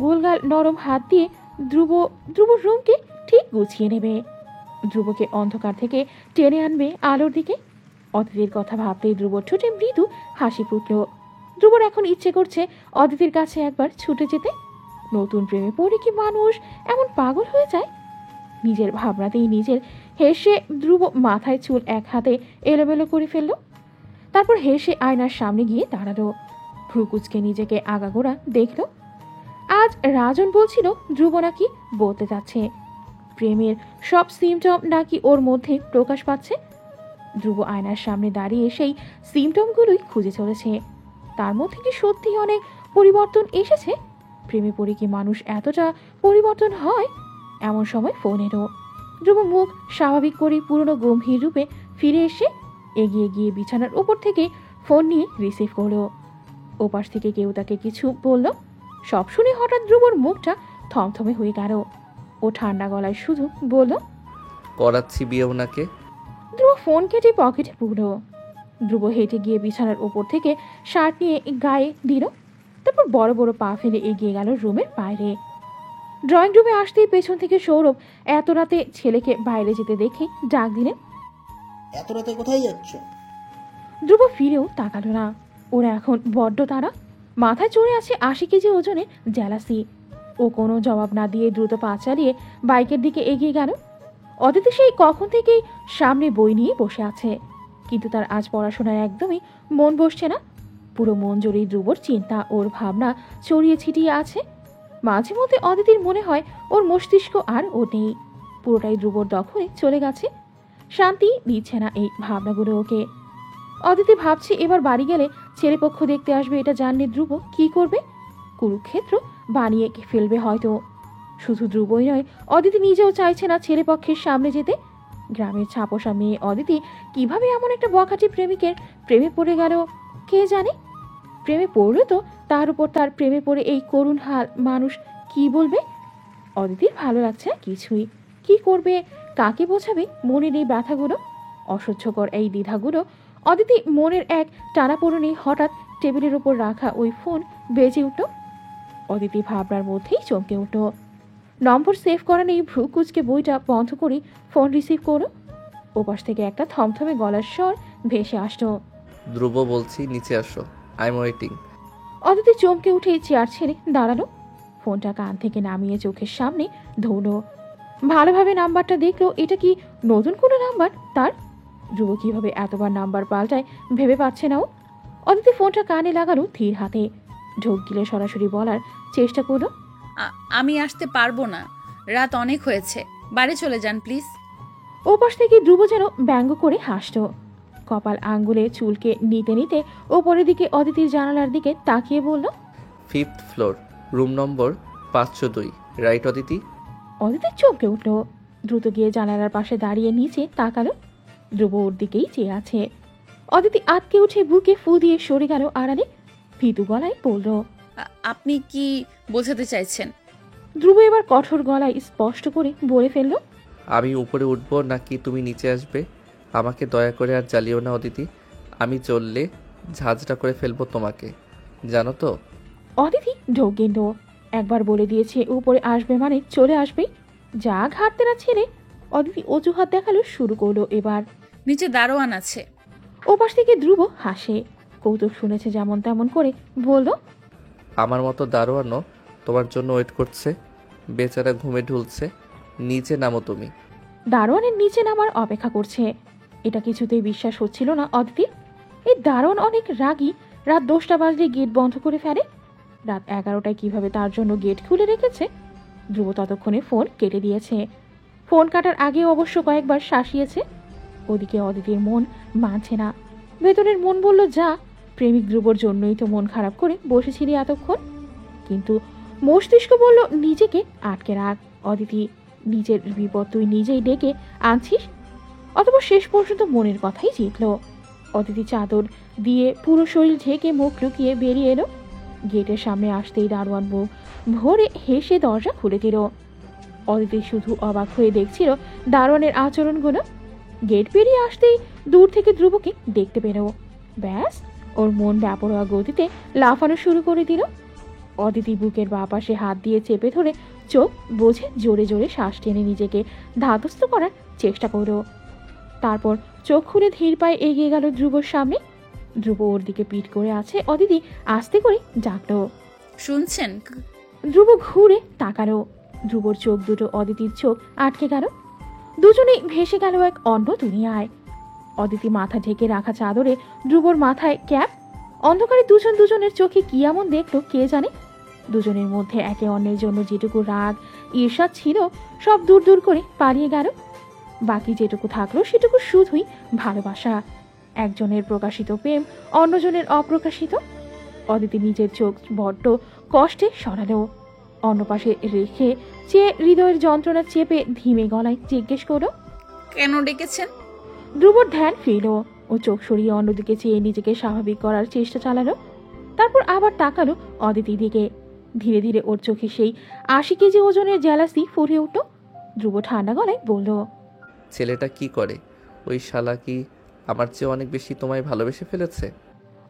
গোলগাল নরম হাত দিয়ে ধ্রুবর রুমকে ঠিক গুছিয়ে নেবে। ধ্রুবকে অন্ধকার থেকে টেনে আনবে আলোর দিকে। অদিতির কথা ভাবতেই ধ্রুবর ঠোঁটে মৃদু হাসি ফুটল। ধ্রুবর এখন ইচ্ছে করছে অদিতির কাছে একবার ছুটে যেতে। নতুন প্রেমে পড়ে কি মানুষ এমন পাগল হয়ে যায়? নিজের ভাবনাতেই নিজের হেসে ধ্রুব মাথায় চুল এক হাতে এলোমেলো করে ফেলল। তারপর হেসে আয়নার সামনে গিয়ে দাঁড়ালো। ভ্রুকুচকে নিজেকে আগাগোড়া দেখল। আজ রাজন বলছিল ধ্রুব নাকি বলতে যাচ্ছে প্রেমের সব সিমটম নাকি ওর মধ্যে প্রকাশ পাচ্ছে। ধ্রুব আয়নার সামনে দাঁড়িয়ে সেই সিমটমগুলোই খুঁজে চলেছে। তার মধ্যে কি সত্যি অনেক পরিবর্তন এসেছে? প্রেমে পড়ে কি মানুষ এতটা পরিবর্তন হয়? এমন সময় ফোন এলো। ধ্রুব মুখ স্বাভাবিক করে পুরনো গম্ভীর রূপে ফিরে এসে এগিয়ে গিয়ে বিছানার উপর থেকে ফোন নিয়ে রিসিভ করলো। ওপাশ থেকে কেউ তাকে কিছু বলল। সব শুনে হঠাৎ ধ্রুবর মুখটা থমথমে হয়ে গেল। ও ঠান্ডা গলায় শুধু বলল, করাচ্ছি বিয়ে ওনাকে। ধ্রুব ফোন কেটে পকেটে পুরল। ধ্রুব হেঁটে গিয়ে বিছানার ওপর থেকে শার্ট নিয়ে গায়ে দিল। তারপর বড় বড় পা ফেলে এগিয়ে গেল রুমের বাইরে। ড্রয়িং রুমে আসতেই পেছন থেকে সৌরভ এত রাতে ছেলেকে বাইরে যেতে দেখে ডাক দিলেন। এত রাতে কোথায় যাচ্ছ? ধ্রুব ফিরেও তাকালো না। ওরা এখন বড্ড তারা। মাথায় চড়ে আছে 80 কেজি ওজনের জ্যালাসি। ও কোনো জবাব না দিয়ে দ্রুত পা চালিয়ে বাইকের দিকে এগিয়ে গেল। অদিতি সেই কখন থেকেই সামনে বই নিয়ে বসে আছে, কিন্তু তার আজ পড়াশোনায় একদমই মন বসছে না। পুরো মন জড়িয়ে ধ্রুবর চিন্তা, ওর ভাবনা ছড়িয়ে ছিটিয়ে আছে। মাঝে মধ্যে অদিতির মনে হয় ওর মস্তিষ্ক আর ও নেই, পুরোটাই ধ্রুবর দখলে চলে গেছে। শান্তি দিচ্ছে না এই ভাবনাগুলো ওকে। অদিতি ভাবছে এবার বাড়ি গেলে ছেলেপক্ষ দেখতে আসবে, এটা জানলে ধ্রুব কি করবে? কুরুক্ষেত্র বানিয়ে ফেলবে হয়তো। শুধু ধ্রুবই নয়, অদিতি নিজেও চাইছে না ছেলেপক্ষের সামনে যেতে। গ্রামের ছাপোষা মেয়ে অদিতি কিভাবে এমন একটা বখাটে প্রেমিকের প্রেমে পড়ে গেল কে জানে। প্রেমে পড়লে তো তার উপর তার প্রেমে পড়ে এই করুণ হাল, মানুষ কি বলবে? অদিতির ভালো লাগছে না কিছুই। কি করবে, কাকে বোঝাবে মনের এই ব্যথাগুলো, অসহ্যকর এই দ্বিধাগুলো? অদিতি মনের এক টানাপোড়েনে হঠাৎ টেবিলের ওপর রাখা ওই ফোন বেজে উঠল। অদিতি ভাবনার মধ্যেই চমকে উঠল। নম্বর সেভ করা নেই, ভ্রু কুচকে বইটা বন্ধ করে ফোন রিসিভ করো। ওপাশ থেকে একটা থমথমে গলার স্বর ভেসে আসলো। ধ্রুব বলছি, নিচে আসো, আই এম ওয়েটিং। অদিতি চমকে উঠে চেয়ার ছেড়ে দাঁড়ালো। ফোনটা কান থেকে নামিয়ে চোখের সামনে ধরল। ভালোভাবে নাম্বারটা দেখলো। এটা কি নতুন কোনো নাম্বার তার? ধ্রুব কিভাবে এতবার নাম্বার পাল্টায় ভেবে পাচ্ছে না ও। অদিতি ফোনটা কানে লাগানো ধীর হাতে, ঢোক গিলে সরাসরি বলার চেষ্টা করলো, আমি আসতে পারবো না, রাত অনেক হয়েছে, বাড়ি চলে যান প্লিজ। ওপাশ থেকে ধ্রুব যেন ব্যঙ্গ করে হাসল। কপাল আঙ্গুলে চুলকে নিতে নিতে ওপরের দিকে অদিতির জানালার দিকে তাকিয়ে বলল, 5th floor, room number 502, right Aditi? Aditi চমকে উঠল। দ্রুত গিয়ে জানালার পাশে দাঁড়িয়ে নিচে তাকালো। ধ্রুব ওর দিকেই চেয়ে আছে। অদিতি আটকে উঠে বুকে ফু দিয়ে সরে গেল আড়ালে। ভীতু গলায় বলল, আপনি কি বোঝাতে চাইছেন? ধ্রুব এবার কঠোর গলায় স্পষ্ট করে বলে ফেলল, আমি উপরে উঠবো নাকি তুমি নিচে আসবে? আমাকে দয়া করে আর জ্বালিও না অদিতি, আমি চললে ঝাঁঝরা করে ফেলবো তোমাকে, জানো তো? অদিতি ঢোক গেল। একবার বলে দিয়েছে উপরে আসবে মানে চলে আসবেই, যা ঘাটতে না ছেড়ে অদিতি অজুহাত দেখালো শুরু করলো এবার। নিচে দারোয়ান আছে। ওপাশ থেকে ধ্রুব হাসে, কৌতুক শুনেছে যেমন তেমন করে বলল, আমার মতো দারোয়ানও তোমার জন্য ওয়েট করছে, বেচারা ঘুমে ঢুলছে, নিচে নামো তুমি। দারোয়ানের নিচে নামার অপেক্ষা করছে, এটা কিছুতেই বিশ্বাস হচ্ছিল না অদিতির। এই দারোয়ান অনেক রাগী, রাত 10টা বাজলে গেট বন্ধ করে ফেলে। রাত 11টায় কিভাবে তার জন্য গেট খুলে রেখেছে? ধ্রুব ততক্ষণে ফোন কেটে দিয়েছে। ফোন কাটার আগে অবশ্য কয়েকবার শাসিয়েছে। ওদিকে অদিতির মন মানছে না। ভেতরের মন বলল, যা, প্রেমিক ধ্রুবর জন্যই তো মন খারাপ করে বসেছিলি এতক্ষণ। কিন্তু মস্তিষ্ক বলল, নিজেকে আটকে রাখ অদিতি, নিজের বিপদ তুই নিজেই ডেকে আনছিস। অতঃপর শেষ পর্যন্ত মনের কথাই জিতল। অদিতি চাদর দিয়ে পুরো শরীর ঢেকে মুখ লুকিয়ে বেরিয়ে এলো। গেটের সামনে আসতেই দারোয়ান মুখ ভরে হেসে দরজা খুলে দিল। অদিতি শুধু অবাক হয়ে দেখছিল দারোয়ানের আচরণগুলো। গেট পেরিয়ে আসতেই দূর থেকে ধ্রুবকে দেখতে পেল। ব্যাস, ওর মন ব্যাপরোয়া গতিতে লাফানো শুরু করে দিল। অদিতি বুকের বাঁ পাশে হাত দিয়ে চেপে ধরে চোখ বুঝে জোরে জোরে শ্বাস টেনে নিজেকে ধাতস্থ করার চেষ্টা করলো। তারপর চোখ খুলে ধীর পায়ে এগিয়ে গেল ধ্রুবর সামনে। ধ্রুব ওর দিকে পিঠ করে আছে। অদিতি আস্তে করে ডাকলো, শুনছেন? ধ্রুব ঘুরে তাকালো। ধ্রুবর চোখ দুটো অদিতির চোখ আটকে গেল। দুজনেই ভেসে গেল এক অন্য দুনিয়ায়। অদিতি মাথা ঢেকে রাখা চাদরে, ধ্রুবর মাথায় ক্যাপ। অন্ধকারে দুজন দুজনের চোখে কি এমন দেখলো কে জানে। দুজনের মধ্যে একে অন্যের জন্য যেটুকু রাগ ঈর্ষা ছিল সব দূর দূর করে পালিয়ে গেল। বাকি যেটুকু থাকলো সেটুকু শুধুই ভালোবাসা। একজনের প্রকাশিত প্রেম, অন্যজনের অপ্রকাশিত। অদিতি নিজের চোখ বড্ড কষ্টে সরালো। অন্য পাশে রেখে চেয়ে হৃদয়ের যন্ত্রণা চেপে ধীমে গলায় জিজ্ঞেস করলো, কেন ডেকেছেন? ধ্রুবর ধ্যান ফিরল। ও চোখ সরিয়ে অন্যদিকে চেয়ে নিজেকে স্বাভাবিক করার চেষ্টা চালালো। তারপর আবার তাকালো অদিতির দিকে। ধীরে ধীরে ওর চোখে সেই ৮০ কেজি ওজনের জ্যালাসি ফুটে উঠল। ধ্রুব ঠান্ডা গলায় বলল, ছেলেটা কি করে? ওই শালা কি আমার চেয়ে অনেক বেশি তোমায় ভালোবেসে ফেলেছে?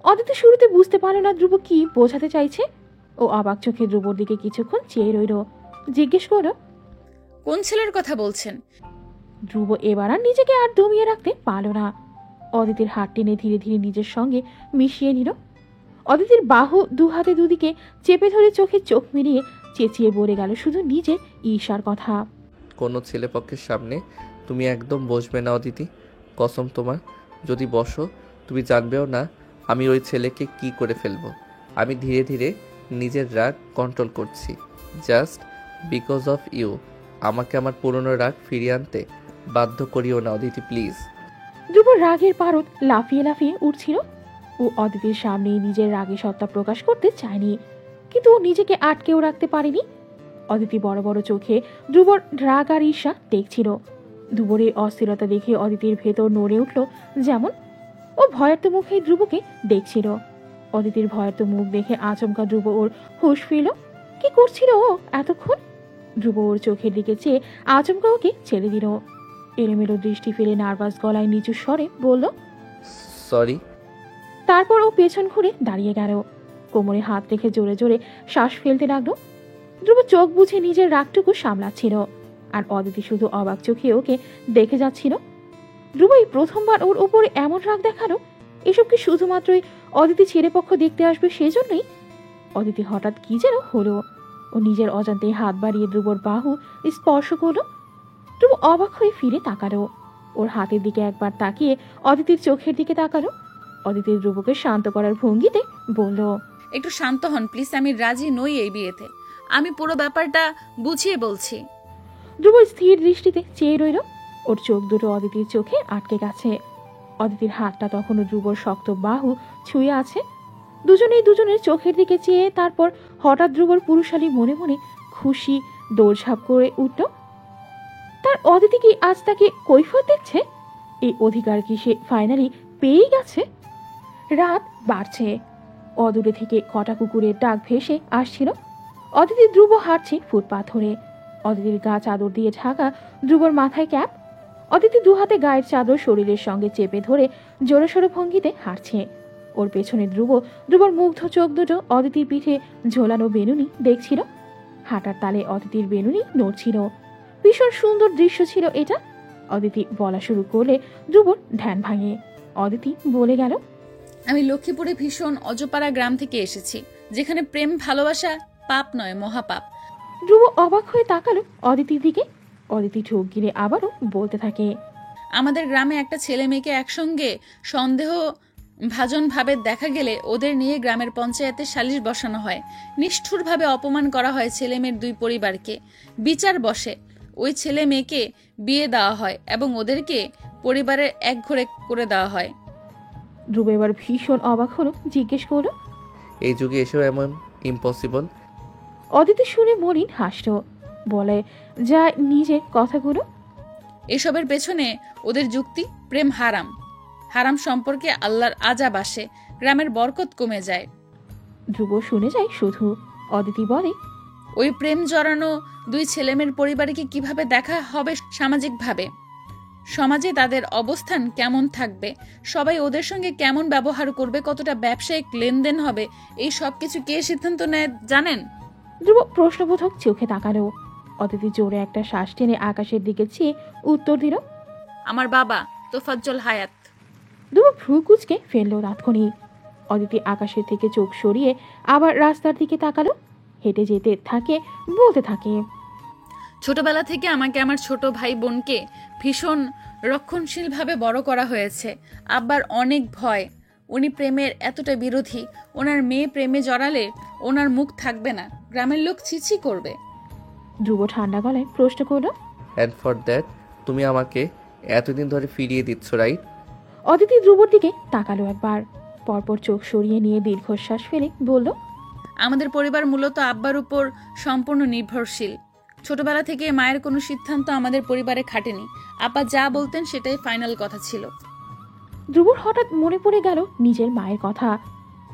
অদিতি শুরুতে বুঝতে পারল না ধ্রুব কি বোঝাতে চাইছে। ও অবাক চোখে ধ্রুবর দিকে কিছুক্ষণ চেয়ে রইল। জিজ্ঞেস করল, কোন ছেলের কথা বলছেন? ধ্রুব এবার আর নিজেকে আর দমিয়ে রাখতে পারল না। অদিতির হাত টেনে ধীরে ধীরে নিজের সঙ্গে মিশিয়ে নিল। অদিতির বাহু দু হাতে দুদিকে চেপে ধরে চোখে চোখ মিলিয়ে চেঁচিয়ে বলে গেল শুধু নিজের ঈর্ষার কথা। কোনো ছেলে পক্ষের সামনে তুমি একদম বসবে না অদিতি, কসম তোমার। যদি বসো তুমি জানবেও না আমি ওই ছেলেকে কি করে ফেলবো। আমি ধীরে ধীরে নিজের রাগ কন্ট্রোল করছি, জাস্ট বিকজ অফ ইউ। আমাকে আমার পুরনো রাগ ফিরিয়ে আনতে বাধ্য করিও না অদিতি, প্লিজ। ধ্রুব রাগের পারদ লাফিয়ে লাফিয়ে উঠছিল। ও অদিতির সামনে নিজের রাগের সত্তা প্রকাশ করতে চায়নি, কিন্তু ও নিজেকে আটকেও রাখতে পারেনি। অদিতি বড় বড় চোখে ধ্রুবর রাগ আর ঈর্ষা দেখছিল। ধ্রুবরের অস্থিরতা দেখে অদিতির ভেতর নড়ে উঠল যেমন। ও ভয়ার্ত মুখে ধ্রুবকে দেখছিল। অদিতির ভয়ার্ত মুখ দেখে আচমকা ধ্রুব ওর হুঁশ ফিরল। কি করছিল ও এতক্ষণ? ধ্রুব ওর চোখের দিকে চেয়ে আচমকা ওকে ছেড়ে দিল। এলোমেলো দৃষ্টি ফেলে নার্ভাস গলায় নিচু স্বরে বলল, সরি। তারপর ও পেছন ঘুরে দাঁড়িয়ে গেল। কোমরে হাত রেখে জোরে জোরে শ্বাস ফেলতে লাগলো। ধ্রুব চোখ বুঝে নিজের রাগটুকু সামলাচ্ছিল, আর অদিতি শুধু অবাক চোখে ওকে দেখে যাচ্ছিল। ধ্রুব এই প্রথমবার ওর উপরে এমন রাগ দেখালো। এসব কি শুধুমাত্রই অদিতি ছেলে পক্ষ দেখতে আসবে সেজন্যই? অদিতি হঠাৎ কি যেন হলো। ও নিজের অজান্তে হাত বাড়িয়ে ধ্রুবর বাহু স্পর্শ করলো। ধ্রুব অবাক হয়ে ফিরে তাকালো। ওর হাতের দিকে একবার তাকিয়ে অদিতির চোখের দিকে তাকালো। অদিতি ধ্রুবকে শান্ত করার ভঙ্গিতে বলল, একটু শান্ত হন প্লিজ, আমি রাজি নই এই বিয়েতে। আমি পুরো ব্যাপারটা বুঝিয়ে বলছি। ধ্রুব স্থির দৃষ্টিতে চেয়ে রইল। ওর চোখ দুটো অদিতির চোখে আটকে গেছে। অদিতির হাতটা তখনও ধ্রুবর শক্ত বাহু ছুঁয়ে আছে। দুজনেই দুজনের চোখের দিকে চেয়ে তারপর হঠাৎ ধ্রুবর পুরুষালী মনে মনে খুশি দৌড়ঝাঁপ করে উঠল। তার অদিতি কি আজ তাকে কৈফিয়ত দিচ্ছে? এই অধিকার কি সে ফাইনালি পেয়েই গেছে? রাত বাড়ছে। অদূরে থেকে কটা কুকুরের ডাক ভেসে আসছিল। অদিতি ধ্রুব হাঁটছে ফুটপাথ ধরে। অদিতির গা চাদর দিয়ে ঢাকা, ধ্রুবর মাথায় ক্যাপ। অদিতি দু হাতে গায়ের চাদর শরীরের সঙ্গে চেপে ধরে জোরেশোরে ভঙ্গিতে হাঁটছে। ওর পেছনে ধ্রুবর মুগ্ধ চোখ দুটো অদিতির পিঠে ঝোলানো বেনুনি দেখছিল। হাঁটার তালে অদিতির বেনুনি নড়ছিল। ভীষণ সুন্দর দৃশ্য ছিল এটা। অদিতি বলা শুরু করলে ধ্রুবর ধ্যান ভাঙে। অদিতি বলে গেল, আমি লক্ষ্মীপুরে ভীষণ অজপাড়া গ্রাম থেকে এসেছি, যেখানে প্রেম ভালোবাসা পাপ নয়, মহাপাপ। ধ্রুব অবাক হয়ে তাকালো অদিতির দিকে। অদিতি ঠোক গিলে আবারও বলতে থাকে, আমাদের গ্রামে একটা ছেলে মেয়েকে একসঙ্গে সন্দেহ ভাজন ভাবে দেখা গেলে ওদের নিয়ে গ্রামের পঞ্চায়েতে সালিশ বসানো হয়। নিষ্ঠুরভাবে অপমান করা হয় ছেলে মেয়ের দুই পরিবারকে। বিচার বসে, ওই ছেলে মেয়েকে বিয়ে দেওয়া হয় এবং ওদেরকে পরিবারের একঘরে করে দেওয়া হয়। ধ্রুব এবার ভীষণ অবাক হলো, জিজ্ঞেস করলো, এই যুগে এসব এমন ইম্পসিবল? অদিতি শুনে মলিন হাসল, বলে যায় নিজের কথাগুলো। এসবের পেছনে ওদের যুক্তি, প্রেম হারাম, হারাম সম্পর্কে আল্লাহর আযাব আসে, গ্রামের বরকত কমে যায়। ধ্রুব শুনে যায় শুধু। অদিতি বলে, ওই প্রেম জড়ানো দুই ছেলেমেয়ের পরিবারকে কিভাবে দেখা হবে সামাজিকভাবে, সমাজে তাদের অবস্থান কেমন থাকবে, সবাই ওদের সঙ্গে কেমন ব্যবহার করবে, কতটা ব্যবসায়িক লেনদেন হবে, এই সব কিছু কে সিদ্ধান্ত নেয় জানেন? ধ্রুব প্রশ্নবোধক চোখে তাকালো। অদিতি জোরে একটা শ্বাস টেনে আকাশের দিকে চেয়ে উত্তর দিল, আমার বাবা তোফাজ্জল হায়াত। ধ্রুব ভ্রু কুচকে ফেললো তাৎক্ষণিক। অদিতি আকাশের থেকে চোখ সরিয়ে আবার রাস্তার দিকে তাকালো। হেঁটে যেতে থাকে, বলতে থাকে, ছোটবেলা থেকে আমাকে আমার ছোট ভাই বোনকে ভীষণ রক্ষণশীলভাবে বড় করা হয়েছে। আব্বার অনেক ভয়, উনি প্রেমের এতটা বিরোধী, ওনার মেয়ে প্রেমে জড়ালে ওনার মুখ থাকবে না, গ্রামের লোক ছিছি করবে। ধ্রুব ঠান্ডা গলায় প্রশ্ন করলো, অ্যান্ড ফর দ্যাট তুমি আমাকে এতদিন ধরে ফিরিয়ে দিচ্ছ, রাইট? অদিতি ধ্রুবর দিকে তাকালো একবার, পরপর চোখ সরিয়ে নিয়ে দীর্ঘশ্বাস ফেলে বলল, আমাদের পরিবার মূলত আব্বার উপর সম্পূর্ণ নির্ভরশীল। ছোটবেলা থেকে মায়ের কোনো সিদ্ধান্ত আমাদের পরিবারে খাটেনি, আব্বা যা বলতেন সেটাই ফাইনাল কথা ছিল। ধ্রুবর হঠাৎ মনে পড়ে গেল নিজের মায়ের কথা।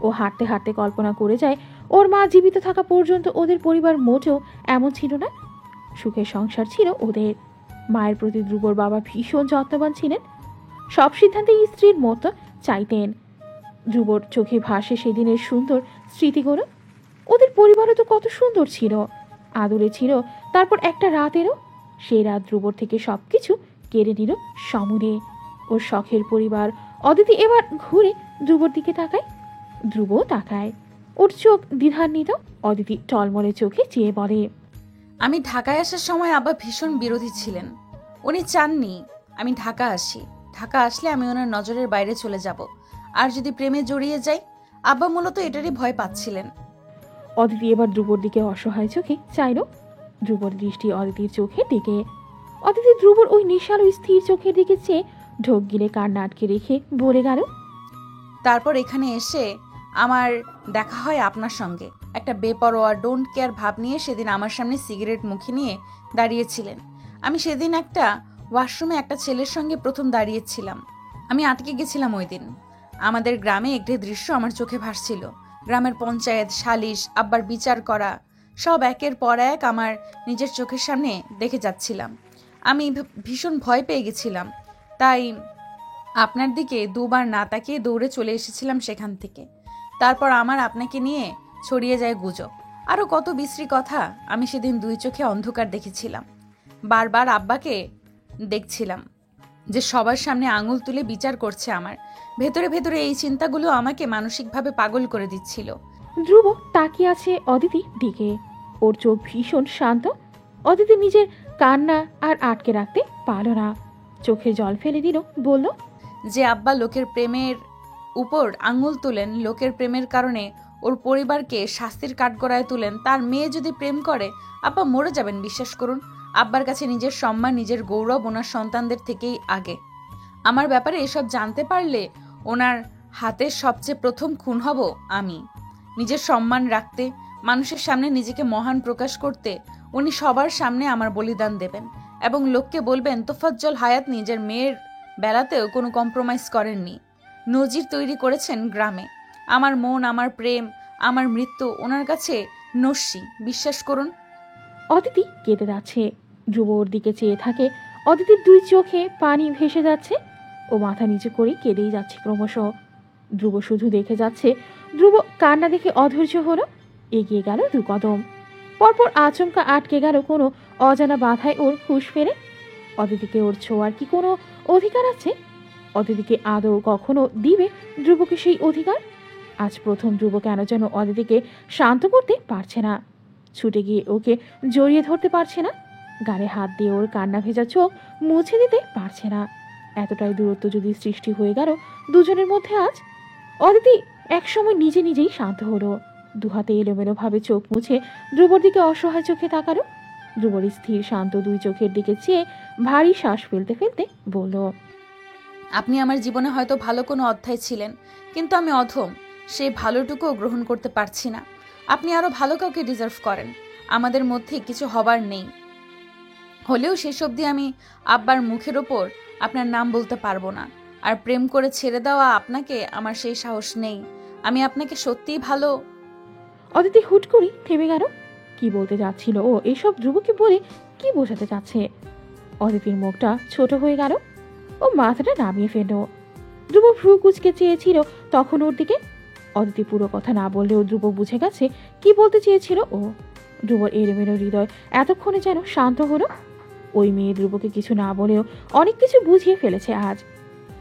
ও হাঁটতে হাঁটতে কল্পনা করে যায় ওর মা জীবিত থাকা পর্যন্ত ওদের পরিবার মোটেও এমন ছিল না। সুখের সংসার ছিল ওদের। মায়ের প্রতি ধ্রুবর বাবা ভীষণ যত্নবান ছিলেন, সব সিদ্ধান্তে স্ত্রীর মতো চাইতেন। ধ্রুবর চোখে ভাসে সেদিনের সুন্দর স্মৃতিগুলো। ওদের পরিবারও তো কত সুন্দর ছিল, আদরে ছিল। তারপর একটা রাত এলো, সেই রাত ধ্রুবর থেকে সবকিছু কেড়ে নিল সমুদে। ওর শখের পরিবার। অদিতি এবার ঘুরে ধ্রুবর দিকে তাকায়, ধ্রুব তাকায়। ওর চোখ দ্বিধান্বিত। অদিতি টলমলে চোখে চেয়ে বলে, আমি ঢাকায় আসার সময় আব্বা ভীষণ বিরোধী ছিলেন, উনি চাননি আমি ঢাকা আসি। ঢাকা আসলে আমি ওনার নজরের বাইরে চলে যাব, আর যদি প্রেমে জড়িয়ে যাই। আব্বা মূলত এটারই ভয় পাচ্ছিলেন। অদিতি এবার ধ্রুবর দিকে অসহায় চোখে চাইল। ধ্রুবর দৃষ্টি অদিতির চোখের দিকে। অদিতি ধ্রুবর ওই নিশাল স্থির চোখের দিকে চেয়ে ঢোক গিলে কান্না আটকে রেখে বলে গেল, তারপর এখানে এসে আমার দেখা হয় আপনার সঙ্গে। একটা বেপরোয়া ডোন্ট কেয়ার ভাব নিয়ে সেদিন আমার সামনে সিগারেট মুখে নিয়ে দাঁড়িয়েছিলেন। আমি সেদিন একটা ওয়াশরুমে একটা ছেলের সঙ্গে প্রথম দাঁড়িয়েছিলাম। আমি আটকে গেছিলাম ওই দিন। আমাদের গ্রামে একটি দৃশ্য আমার চোখে ভাসছিল। গ্রামের পঞ্চায়েত, সালিশ, আব্বার বিচার করা, সব একের পর এক আমার নিজের চোখের সামনে দেখে যাচ্ছিলাম। আমি ভীষণ ভয় পেয়ে গেছিলাম, তাই আপনার দিকে দুবার না তাকিয়ে দৌড়ে চলে এসেছিলাম সেখান থেকে। তারপর আমার আপনাকে নিয়ে ছড়িয়ে যায় গুজব, আরও কত বিশ্রী কথা। আমি সেদিন দুই চোখে অন্ধকার দেখেছিলাম। বারবার আব্বাকে দেখছিলাম যে সবার সামনে আঙুল তুলে বিচার করছে আমার। ভেতরে ভেতরে এই চিন্তাগুলো আমাকে মানসিকভাবে পাগল করে দিচ্ছিল। ধ্রুব তাকিয়ে আছে অদিতির দিকে। ওর চোখ ভীষণ শান্ত। অদিতি নিজের কান্না আর আটকে রাখতে পারল না, চোখে জল ফেলে দিল, বলল, যে আব্বা লোকের প্রেমের উপর আঙুল তুলেন, লোকের প্রেমের কারণে ওর পরিবারকে শাস্তির কাঠগড়ায় তুলেন, তার মেয়ে যদি প্রেম করে আব্বা মরে যাবেন, বিশ্বাস করুন। আব্বার কাছে নিজের সম্মান, নিজের গৌরব ওনার সন্তানদের থেকেই আগে। আমার ব্যাপারে এসব জানতে পারলে ওনার হাতের সবচেয়ে প্রথম খুন হব আমি। নিজের সম্মান রাখতে, মানুষের সামনে নিজেকে মহান প্রকাশ করতে উনি সবার সামনে আমার বলিদান দেবেন এবং লোককে বলবেন তোফাজ্জল হায়াত নিজের মেয়ের বেলাতেও কোনো কম্প্রোমাইজ করেননি। নজির তৈরি করেছেন গ্রামে। আমার মন, আমার প্রেম, আমার মৃত্যু ওনার কাছে নস্যি, বিশ্বাস করুন। অদিতি কেঁদে যাচ্ছে। ধ্রুব ওর দিকে চেয়ে থাকে। অদিতির দুই চোখে পানি ভেসে যাচ্ছে। ও মাথা নিচু করে কেঁদেই যাচ্ছে ক্রমশ। ধ্রুব শুধু দেখে যাচ্ছে। ধ্রুব কান্না দেখে অধৈর্য হলো, এগিয়ে গেল 2 কদম। পরপর আচমকা আটকে গেল কোনো অজানা বাধায় ওর হুঁশ ফেরে। অদিতিকে ওর ছোঁয়ার কি কোনো অধিকার আছে? অদিতিকে আদৌ কখনো দিবে ধ্রুবকে সেই অধিকার? আজ প্রথম ধ্রুব কেন যেন অদিতিকে শান্ত করতে পারছে না, ছুটে গিয়ে ওকে জড়িয়ে ধরতে পারছে না, গালে হাত দিয়ে ওর কান্না ভেজা চোখ মুছে দিতে পারছে না। এতটাই দূরত্ব যদি সৃষ্টি হয়ে গেল দুজনের মধ্যে আজ। অদিতি একসময় নিজে নিজেই শান্ত হলো। দুহাতে এলোমেলো ভাবে চোখ মুছে ধ্রুবর দিকে অসহায় চোখে তাকালো। ধ্রুবর স্থির শান্ত দুই চোখের দিকে চেয়ে ভারী শ্বাস ফেলতে ফেলতে বলল, আপনি আমার জীবনে হয়তো ভালো কোনো অধ্যায় ছিলেন, কিন্তু আমি অধম, সেই ভালোটুকুও গ্রহণ করতে পারছি না। আপনি আরো ভালো কাউকে ডিজার্ভ করেন। আমাদের মধ্যে কিছু হবার নেই, হলেও শেষ অবধি আমি আব্বার মুখের ওপর আপনার নাম বলতে পারবো না। আর প্রেম করে ছেড়ে দেওয়া আপনাকে আমার সেই সাহস নেই। আমি আপনাকে সত্যিই ভালো। অদিতি হুট করে থেমে গেল। কি বলতে যাচ্ছিল ও? এসব ধ্রুবকে বলে কি বোঝাতে চাচ্ছে? অদিতির মুখটা ছোট হয়ে গেল। ও মাথাটা নামিয়ে ফেলল। ধ্রুব ভ্রু কুচকে চেয়েছিল তখন ওর দিকে। অদিতি পুরো কথা না বললেও ধ্রুব বুঝে গেছে কি বলতে চেয়েছিল ও। ধ্রুবর এলোমেলো হৃদয় এতক্ষণে যেন শান্ত হলো। ওই মেয়ে ধ্রুবকে কিছু না বলেও অনেক কিছু বুঝিয়ে ফেলেছে আজ।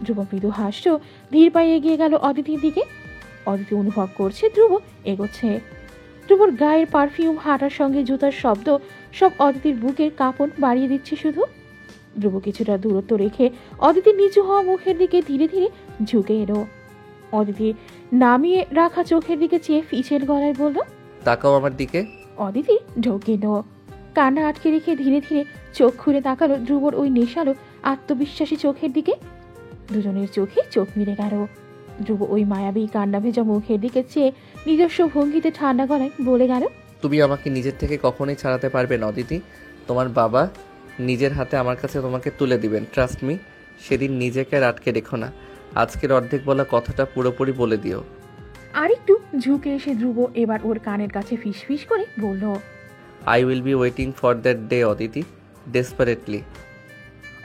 ধ্রুব মৃদু হাসল, ধীর পায়ে এগিয়ে গেল অদিতির দিকে। অদিতি অনুভব করছে ধ্রুব এগোচ্ছে। ধ্রুবর গায়ের পারফিউম, হাঁটার সঙ্গে জুতার শব্দ সব অদিতির বুকের কাঁপন বাড়িয়ে দিচ্ছে শুধু। ধ্রুব কিছুটা দূরত্ব রেখে অদিতির নিচু হওয়া মুখের দিকে ধীরে ধীরে ঝুঁকে এলো। অদিতি নামিয়ে রাখা চোখের দিকে চেয়ে ফিচেল গলায় বলল, তাকাও আমার দিকে। অদিতি ঢোকিল। কান্না আটকে রেখে ধীরে ধীরে চোখ খুলে তাকালো ধ্রুবর ওই নেশালো আত্মবিশ্বাসী চোখের দিকে। দুজনের চোখে চোখ মিলে গেল। ধ্রুব ওই মায়াবী কান্না ভেজা মুখের দিকে চেয়ে নিজস্ব ভঙ্গিতে ঠান্ডা গলায় বলে গেল, তুমি আমাকে নিজের থেকে কখনোই ছাড়াতে পারবে না অদিতি। তোমার বাবা নিজের হাতে আমার কাছে তোমাকে তুলে দিবেন, ট্রাস্ট মি। সেদিন নিজেকে আর আটকে রেখো না। আজকের অর্ধেক বলা কথাটা পুরোপুরি বলে দিও। আরেকটু ঝুঁকে এসে ধ্রুব এবার ওর কানের কাছে ফিসফিস করে বলল, I will be waiting for that day Aditi, desperately.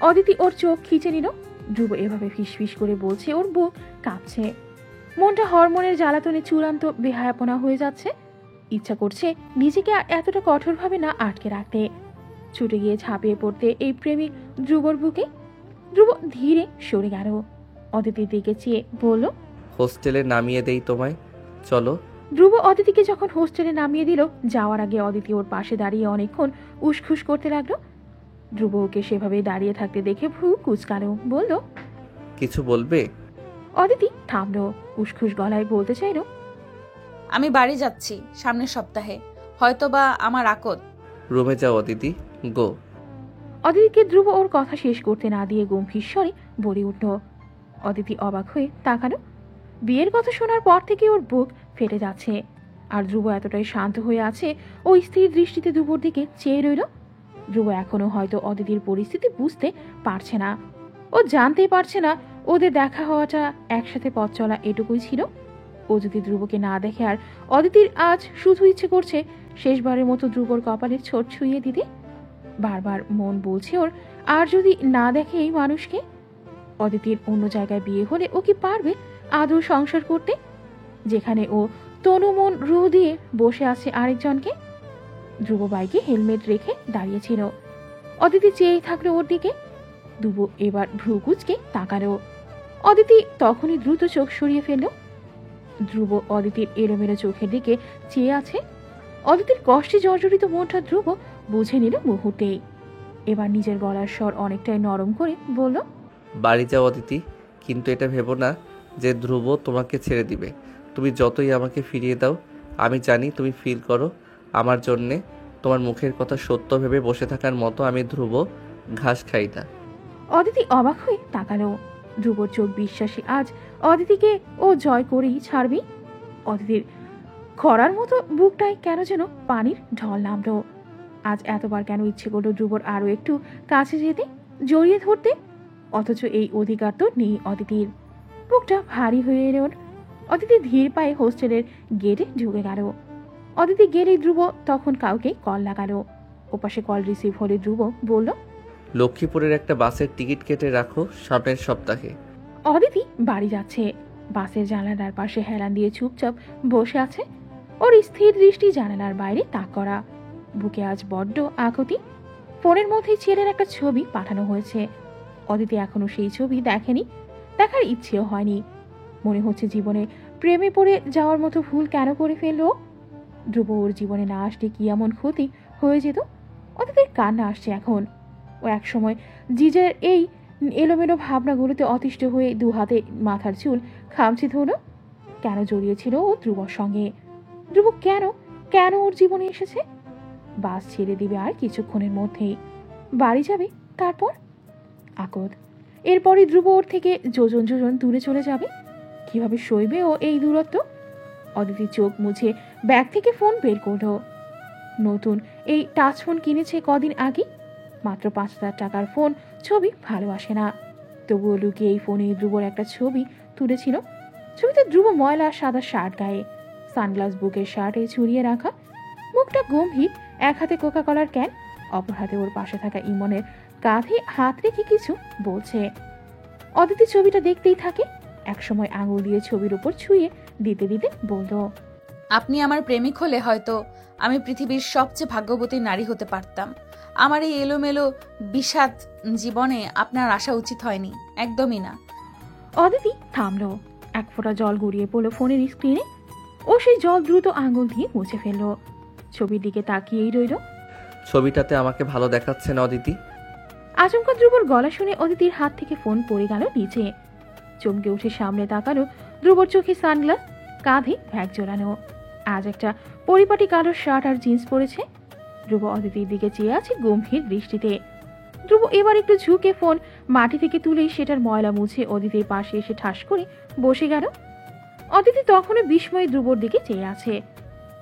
Aditi ওর চোখ খিচে নিল। ধ্রুব এভাবে ফিসফিস করে বলছে, ওর বুক কাঁপছে। মনটা হরমোনের জ্বালাতনে চূড়ান্ত বেহায়াপনা হয়ে যাচ্ছে। ইচ্ছা করছে নিজেকে এতটা কঠোরভাবে না আটকে রাখতে, ছুটে গিয়ে ঝাঁপিয়ে পড়তে এই প্রেমিক ধ্রুবর বুকে। ধ্রুব ধীরে সরে গেল। অদিতির দিকে চেয়ে বলল, হোস্টেলে নামিয়ে দেই তোমায়, চলো। ধ্রুব অদিতিকে যখন হোস্টেলে নামিয়ে দিল, যাওয়ার আগে অদিতি ওর পাশে দাঁড়িয়ে অনেকক্ষণ উসখুস করতে লাগলো। ধ্রুব ওকে সেভাবে দাঁড়িয়ে থাকতে দেখে ভ্রু কুচকালো, বলল, কিছু বলবে? অদিতি থামলো, উসখুস গলায় বলতে চাইল, আমি বাড়ি যাচ্ছি সামনের সপ্তাহে, হয়তোবা আমার আকদ। রুমে যাও অদিতি, গো। অদিতিকে ধ্রুব ওর কথা শেষ করতে না দিয়ে গম্ভীর স্বরে বলে উঠল। অদিতি অবাক হয়ে তাকালো। বিয়ের কথা শোনার পর থেকে ওর বুক ফেটে যাচ্ছে। আর ধ্রুব এতটাই শান্ত হয়ে আছে, ও স্থির দৃষ্টিতে ধ্রুবর দিকে চেয়ে রইল। ধ্রুব এখনো হয়তো অদিতির পরিস্থিতি বুঝতে পারছে না। ও জানতেই পারছে না ওদের দেখা হওয়াটা, একসাথে পথ চলা এটুকুই ছিল। ও যদি ধ্রুবকে না দেখে, আর অদিতির আজ শুধু ইচ্ছে করছে শেষবারের মতো ধ্রুবর কপালে ছোট ছুঁয়ে দিতে। বারবার মন বলছে ওর, আর যদি না দেখে এই মানুষকে। অদিতির অন্য জায়গায় বিয়ে হলে ও কি পারবে আদৌ সংসার করতে, যেখানে ও তনু মন রুহ দিয়ে বসে আছে আরেকজনকে। ধ্রুব বাইকে হেলমেট রেখে দাঁড়িয়েছিল। অদিতি চেয়ে থাকলো ওর দিকে। ধ্রুব এবার ভ্রু কুচকে তাকালো। অদিতি তখনই দ্রুত চোখ সরিয়ে ফেলল। ধ্রুব অদিতির এলোমেলো চোখের দিকে চেয়ে আছে। অদিতির কষ্টে জর্জরিত মনটা ধ্রুব বুঝে নিল মুহূর্তেই। এবার নিজের গলার স্বর অনেকটাই নরম করে বলল, বাড়ি যাও অদিতি, কিন্তু এটা ভেবো না যে ধ্রুব তোমাকে ছেড়ে দিবে। তুমি যতই আমাকে ফিরিয়ে দাও, আমি জানি তুমি ফিল করো আমার জন্যে। তোমার মুখের কথা সত্য ভেবে বসে থাকার মতো আমি ধ্রুব ঘাস খাই না। অদিতি অবাক হয়ে তাকালো। ধ্রুবর চোখ বিশ্বাসী, আজ অদিতিকে ও জয় করেই ছাড়বি। অদিতির খরার মতো বুকটায় কেন যেন পানির ঢল নামলো। আজ এতবার কেন ইচ্ছে করলো ধ্রুবর আরো একটু কাছে যেতে, জড়িয়ে ধরতে, অথচ এই অধিকার তো নেই অদিতির। বুকটা ভারী হয়ে এলো ওর। অদিতি ধীর পায়ে হোস্টেলের গেটে ঢুকে গেল। অদিতি গেলেই ধ্রুব তখন কাউকে কল লাগালো। ওপাশে কল রিসিভ হলে ধ্রুব বলল, লক্ষ্মীপুরের একটা বাসের টিকিট কেটে রাখো সামনের সপ্তাহে। অদিতি বাড়ি যাচ্ছে। বাসের জানালার পাশে হেলান দিয়ে চুপচাপ বসে আছে। ওর স্থির দৃষ্টি জানালার বাইরে তাক করা। বুকে আজ বড্ড আকুতি। ফোনের মধ্যেই ছেলের একটা ছবি পাঠানো হয়েছে। অদিতি এখনো সেই ছবি দেখেনি, দেখার ইচ্ছেও হয়নি। মনে হচ্ছে জীবনে প্রেমে পড়ে যাওয়ার মতো ভুল কেন করে ফেললো। ধ্রুব ওর জীবনে না আসলে কি এমন ক্ষতি হয়ে যেত। অদিতির কান্না আসছে এখন। ও একসময় জিজের এই এলোমেলো ভাবনাগুলোতে অতিষ্ঠ হয়ে দু হাতে মাথার চুল খামচে ধরল। কেন জড়িয়েছিল ও ধ্রুবর সঙ্গে? ধ্রুব কেন কেন ওর জীবনে এসেছে? বাস ছেড়ে দিবে আর কিছুক্ষণের মধ্যেই। বাড়ি যাবে, তারপর আকদ। এরপরই ধ্রুব ওর থেকে যোজন যোজন দূরে চলে যাবে। কিভাবে সইবে ও এই দূরত্ব? অদিতি চোখ মুছে ব্যাগ থেকে ফোন বের করলো। নতুন এই টাচ ফোন কিনেছে কদিন আগে। মাত্র 5,000 টাকার ফোন, ছবি ভালো আসে না। তবুও লুকিয়ে এই ফোনে ধ্রুবর একটা ছবি তুলেছিল। ছবিতে ধ্রুব ময়লা সাদা শার্ট গায়ে, সানগ্লাস বুকের শার্টে ঝুলিয়ে রাখা, মুখটা গম্ভীর, এক হাতে কোকা কলার ক্যান, অপর হাতে ওর পাশে থাকা ইমনের কাঁধে হাত রেখে কিছু বলছে। অদিতি ছবিটা দেখতেই থাকে। একসময় আঙুল দিয়ে ছবির উপর ছুঁয়ে দিতে দিতে বলল, আপনি আমার প্রেমিক হলে হয়তো আমি পৃথিবীর সবচেয়ে ভাগ্যবতী নারী হতে পারতাম। আমার এই এলোমেলো বিষাদ জীবনে আপনার আসা উচিত হয়নি, একদমই না। অদিতি থামলো। এক ফোঁটা জল গড়িয়ে পড়লো ফোনের স্ক্রিনে। ও সেই জল দ্রুত আঙুল দিয়ে মুছে ফেললো। ছবির দিকে তাকিয়েই রইল। ছবিটাতে আমাকে ভালো দেখাচ্ছে না অদিতি? আচমকা ধ্রুবর গলা শুনে অদিতির হাত থেকে ফোন পড়ে গেল নিচে। চমকে উঠে সামনে তাকালো। ধ্রুবর চোখে সানগ্লাস, কাঁধে ব্যাগ জোড়ানো। আজ একটা পরিপাটি কালো শার্ট আর জিন্স পরেছে। ধ্রুব অদিতির দিকে চেয়ে আছে গম্ভীর দৃষ্টিতে। ধ্রুব এবার একটু ঝুঁকে ফোন মাটি থেকে তুলেই সেটার ময়লা মুছে অদিতির পাশে এসে ঠাস করে বসে গেল। অদিতি তখনও বিস্ময়ে ধ্রুবর দিকে চেয়ে আছে।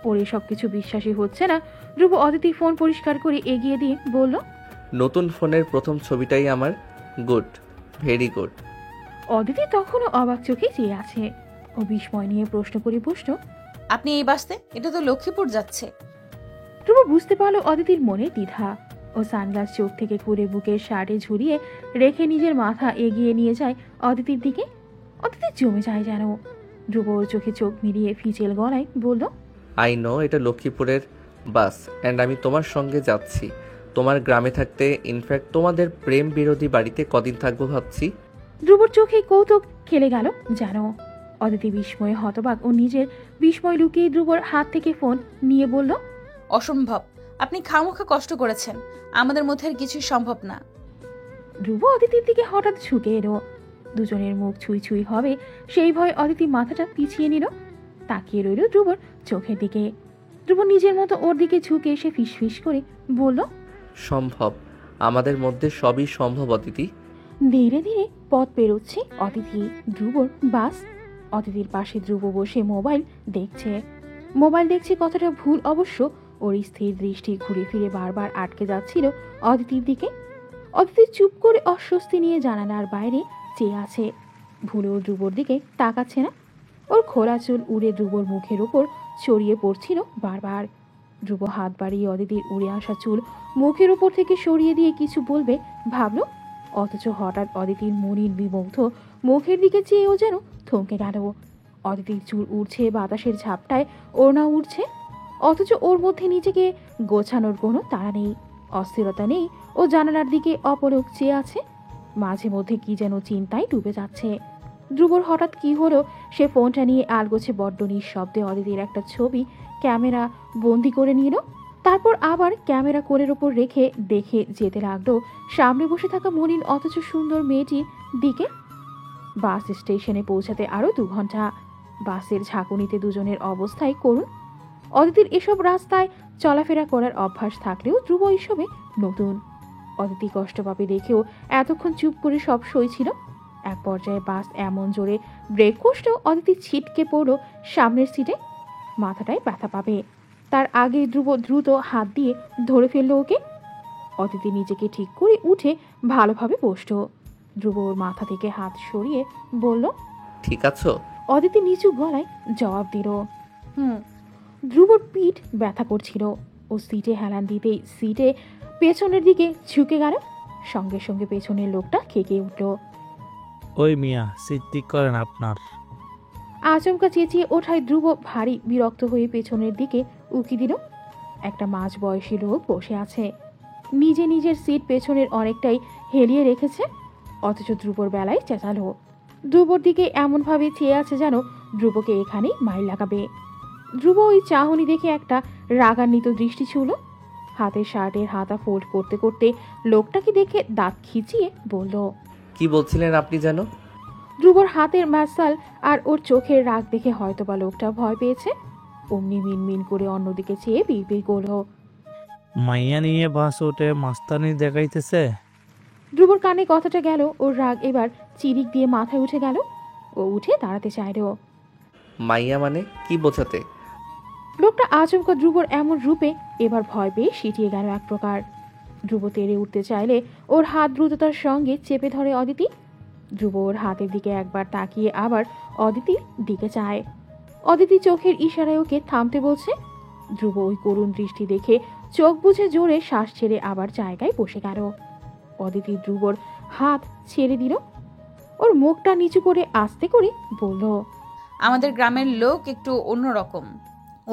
ওর এসব কিছু বিশ্বাসই হচ্ছে না। ধ্রুব অদিতির ফোন পরিষ্কার করে এগিয়ে দিয়ে বলল, নতুন ফোনের প্রথম ছবিটাই আমার। Good, very good. অদিতি তখনও অবাক চোখে চেয়ে আছে। ও বিস্ময় নিয়ে প্রশ্ন করে বসল, আপনি এই বাসতে? এটা তো লক্ষ্মীপুর যাচ্ছে। ধ্রুব বুঝতে পারলো অদিতির মনে দ্বিধা। ও সানগ্লাস চোখ থেকে খুলে বুকের শার্টে ঝুলিয়ে রেখে নিজের মাথা এগিয়ে নিয়ে যায় অদিতির দিকে। অদিতি জমে যায় যেন। ধ্রুব ওর চোখে চোখ মিলিয়ে ফিচেল গলায় বলল, আই নো এটা লক্ষ্মীপুরের বাস অ্যান্ড আমি তোমার সঙ্গে যাচ্ছি তোমার গ্রামে থাকতে। ইনফ্যাক্ট তোমাদের প্রেম বিরোধী বাড়িতে কদিন থাকবো ভাবছি। ধ্রুবর চোখে কৌতুক খেলে গেল যেন। অদিতি বিস্ময়ে হতবাক ও নিজের বিস্ময় লুকিয়ে ধ্রুবর হাত থেকে ফোন নিয়ে বলল, অসম্ভব, আপনি খামোখা কষ্ট করেছেন, আমাদের মধ্যে আর কিছুই সম্ভব না। ধ্রুব অদিতির দিকে হঠাৎ ঝুঁকে এলো। দুজনের মুখ ছুঁই ছুঁই হবে সেই ভয়ে অদিতি মাথাটা পিছিয়ে নিল। তাকিয়ে রইল ধ্রুবর চোখের দিকে। ধ্রুব নিজের মতো ওর দিকে ঝুঁকে এসে ফিসফিস করে বলল, সম্ভব, আমাদের মধ্যে সবই সম্ভব অদিতি। ধীরে ধীরে পথ পেরোচ্ছে অদিতি, ধ্রুবর বাস। অদিতির পাশে ধ্রুব বসে মোবাইল দেখছে কতটা ভুল অবশ্য। ওর স্থির দৃষ্টি ঘুরে ফিরে বারবার আটকে যাচ্ছিল অদিতির দিকে। অদিতি চুপ করে অস্বস্তি নিয়ে জানালার বাইরে চেয়ে আছে। ভুলেও ধ্রুবর দিকে তাকাচ্ছে না। ওর খোলা চুল উড়ে ধ্রুবর মুখের ওপর ছড়িয়ে পড়ছিল বারবার। ধ্রুব হাত বাড়িয়ে অদিতির উড়ে আসা চুল মুখের উপর থেকে সরিয়ে দিয়ে কিছু বলবে ভাবল, অথচ হঠাৎ অদিতির মনির বিমুগ্ধ মুখের দিকে চেয়েও যেন থমকে গেল। অদিতির চুল উড়ছে বাতাসের ঝাপটায়, ওড়না উড়ছে, অথচ ওর মধ্যে নিজেকে গোছানোর কোনো তাড়া নেই, অস্থিরতা নেই। ও জানালার দিকে অপলক চেয়ে আছে। মাঝে মধ্যে কি যেন চিন্তায় ডুবে যাচ্ছে। ধ্রুবর হঠাৎ কি হলো, সে ফোনটা নিয়ে আলগোছে বড্ড নিঃশব্দে অদিতির একটা ছবি ক্যামেরা বন্দি করে নিল। তারপর আবার ক্যামেরা কোলের ওপর রেখে দেখে যেতে লাগলো সামনে বসে থাকা মলিন অথচ সুন্দর মেয়েটির দিকে। বাস স্টেশনে পৌঁছাতে আরো 2 ঘন্টা। বাসের ঝাঁকুনিতে দুজনের অবস্থায় করুন। অদিতির এসব রাস্তায় চলাফেরা করার অভ্যাস থাকলেও ধ্রুব এসবে নতুন। অদিতি কষ্ট পাবে দেখেও এতক্ষণ চুপ করে সব সইছিল। এক পর্যায়ে বাস এমন জোরে ব্রেক কষলেও অদিতি ছিটকে পড়ল সামনের সিটে। মাথাটায় ব্যথা পাবে, তার আগে ধ্রুব দ্রুত হাত দিয়ে ধরে ফেলল ওকে। অদিতি নিজেকে ঠিক করে উঠে ভালোভাবে বসল। ধ্রুব ওর মাথা থেকে হাত সরিয়ে বলল, ঠিক আছো? অদিতি নিচু গলায় জবাব দিল, হুম। ধ্রুবর পিঠ ব্যথা করছিল। ও সিটে হেলান দিতেই সিটে পেছনের দিকে ঝুঁকে গেল। সঙ্গে সঙ্গে পেছনের লোকটা খেকে উঠল। ওই মিয়া, সিট ঠিক করেন আপনার। আচমকা চেঁচিয়ে ওঠায় ধ্রুব ভারী বিরক্ত হয়ে পেছনের দিকে উকি দিল। একটা মাঝ বয়সী লোক বসে আছে, নিজের সিট পেছনের অনেকটাই হেলিয়ে রেখেছে, অথচ ধ্রুবর বেলায় চেঁচালো। ধ্রুবর দিকে এমনভাবে চেয়ে আছে যেন ধ্রুবকে এখানেই মাইল লাগাবে। ধ্রুব ওই চাহনি দেখে একটা রাগান্বিত দৃষ্টি ছুঁল। হাতের শার্টের হাতা ফোল্ড করতে করতে লোকটাকে দেখে দাঁত খিচিয়ে বলল, কি বলছিলেন আপনি যেন? ধ্রুবর হাতের ম্যাসাল আর ওর চোখের রাগ দেখে হয়তোবা লোকটা ভয় পেয়েছে। অমনি মিনমিন করে অন্যদিকে চেয়ে বিড়বিড় করল, মাইয়া নিয়ে বাস ওঠে মাস্তানি দেখাইতেছে। ধ্রুবর কানে কথাটা গেল, ওর রাগ এবার চিরিক দিয়ে মাথায় উঠে গেল। ও উঠে দাঁড়াতে চাইল। মাইয়া মানে কি বোঝাতে? লোকটা আচমকা ধ্রুবর এমন রূপে এবার ভয় পেয়ে সিটিয়ে গেল এক প্রকার। ধ্রুব তেড়ে উঠতে চাইলে ওর হাত দ্রুততার সঙ্গে চেপে ধরে অদিতি। ধ্রুব ওর হাতের দিকে একবার তাকিয়ে আবার অদিতির দিকে চায়। অদিতি চোখের ইশারায় ওকে থামতে বলছে। ধ্রুব ওই করুণ দৃষ্টি দেখে চোখ বুঝে জোরে শ্বাস ছেড়ে আবার জায়গায় বসে গেল। অদিতি ধ্রুবর হাত ছেড়ে দিল। ওর মুখটা নিচু করে আস্তে করে বলল, আমাদের গ্রামের লোক একটু অন্যরকম।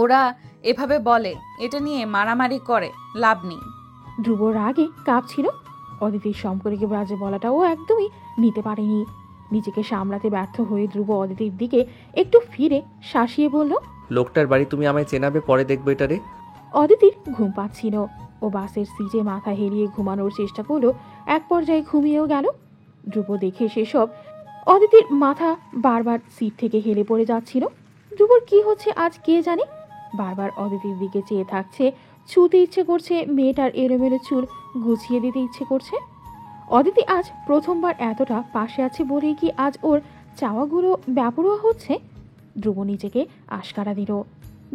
ওরা এভাবে বলে, এটা নিয়ে মারামারি করে লাভ নেই। ধ্রুব রাগে কাঁপছিল। অদিতির সম্পর্কে বাজে বলাটা ও একদমই নিতে পারেনি। নিজেকে সামলাতে ব্যর্থ হয়ে ধ্রুব অদিতির দিকে একটু ফিরে শাসিয়ে বলল, লোকটার বাড়ি তুমি আমায় চেনাবে, পরে দেখবো এটারে। অদিতির ঘুম পাচ্ছিল। ও বাসের সিটে মাথা হেলিয়ে ঘুমানোর চেষ্টা করলো, এক পর্যায়ে ঘুমিয়েও গেল। ধ্রুব দেখে সেসব অদিতির মাথা বারবার সিট থেকে হেলে পড়ে যাচ্ছিল। ধ্রুবর কি হচ্ছে আজ কে জানে, বারবার অদিতির দিকে চেয়ে থাকছে, ছুতে ইচ্ছে করছে, মেয়েটার এলোমেলো চুল গুছিয়ে দিতে ইচ্ছে করছে। অদিতি আজ প্রথমবার এতটা পাশে আছে বলেই কি আজ ওর চাওয়াগুলো ব্যাপরোয়া হচ্ছে। ধ্রুব নিজেকে আশকারা দিল,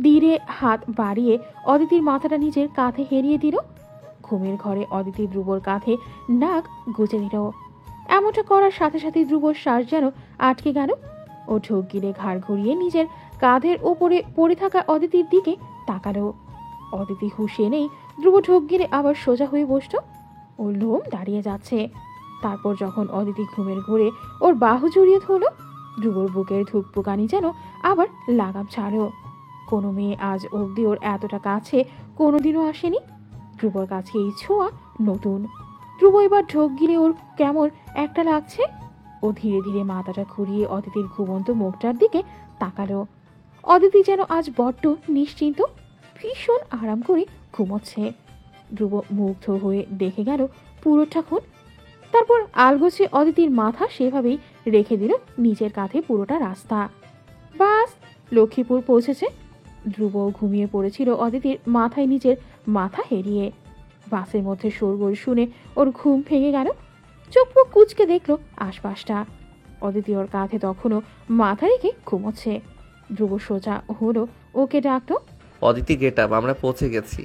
ধীরে হাত বাড়িয়ে অদিতির মাথাটা নিজের কাঁধে হেরিয়ে দিল। ঘুমের ঘরে অদিতি ধ্রুবর কাঁধে নাক গুজে দিল। এমনটা করার সাথে সাথে ধ্রুবর শ্বাস যেন আটকে গেল। ও ঢোক গিলে ঘাড় ঘুরিয়ে নিজের কাঁধের ওপরে পড়ে থাকা অদিতির দিকে তাকালো। অদিতি হুঁশে নেই। ধ্রুব ঢোক গিলে আবার সোজা হয়ে বসল। ওর লোম দাঁড়িয়ে যাচ্ছে। তারপর যখন অদিতি ঘুমের ঘোরে ওর বাহু জড়িয়ে ধরল, ধ্রুবর বুকের ধুকপুকানি যেন আবার লাগাম ছাড়ল। কোনো মেয়ে আজ অবধি ওর এতটা কাছে কোনোদিনও আসেনি। ধ্রুবর কাছে এই ছোঁয়া নতুন। ধ্রুব এবার ঢোক গিলে ওর কেমন একটা লাগছে। ও ধীরে ধীরে মাথাটা ঘুরিয়ে অদিতির ঘুমন্ত মুখটার দিকে তাকালো। অদিতি যেন আজ বড্ড নিশ্চিন্ত, ভীষণ আরাম করে ঘুমোচ্ছে। ধ্রুব মুগ্ধ হয়ে দেখে গেল পুরোটা খুন। তারপর আলগোছে অদিতির মাথা সেভাবেই রেখে দিল নিজের কাঁধে পুরোটা রাস্তা। বাস লক্ষ্মীপুর পৌঁছেছে। ধ্রুব ঘুমিয়ে পড়েছিল অদিতির মাথায় নিজের মাথা হেরিয়ে। বাসের মধ্যে শোরগোল শুনে ওর ঘুম ভেঙে গেল। চোখ মুখ কুচকে দেখলো আশপাশটা। অদিতি ওর কাঁধে তখনও মাথা রেখে ঘুমোচ্ছে। ধ্রুব সোজা হলো, ওকে ডাকলো, অদিতি গেট আপ, আমরা পৌঁছে গেছি।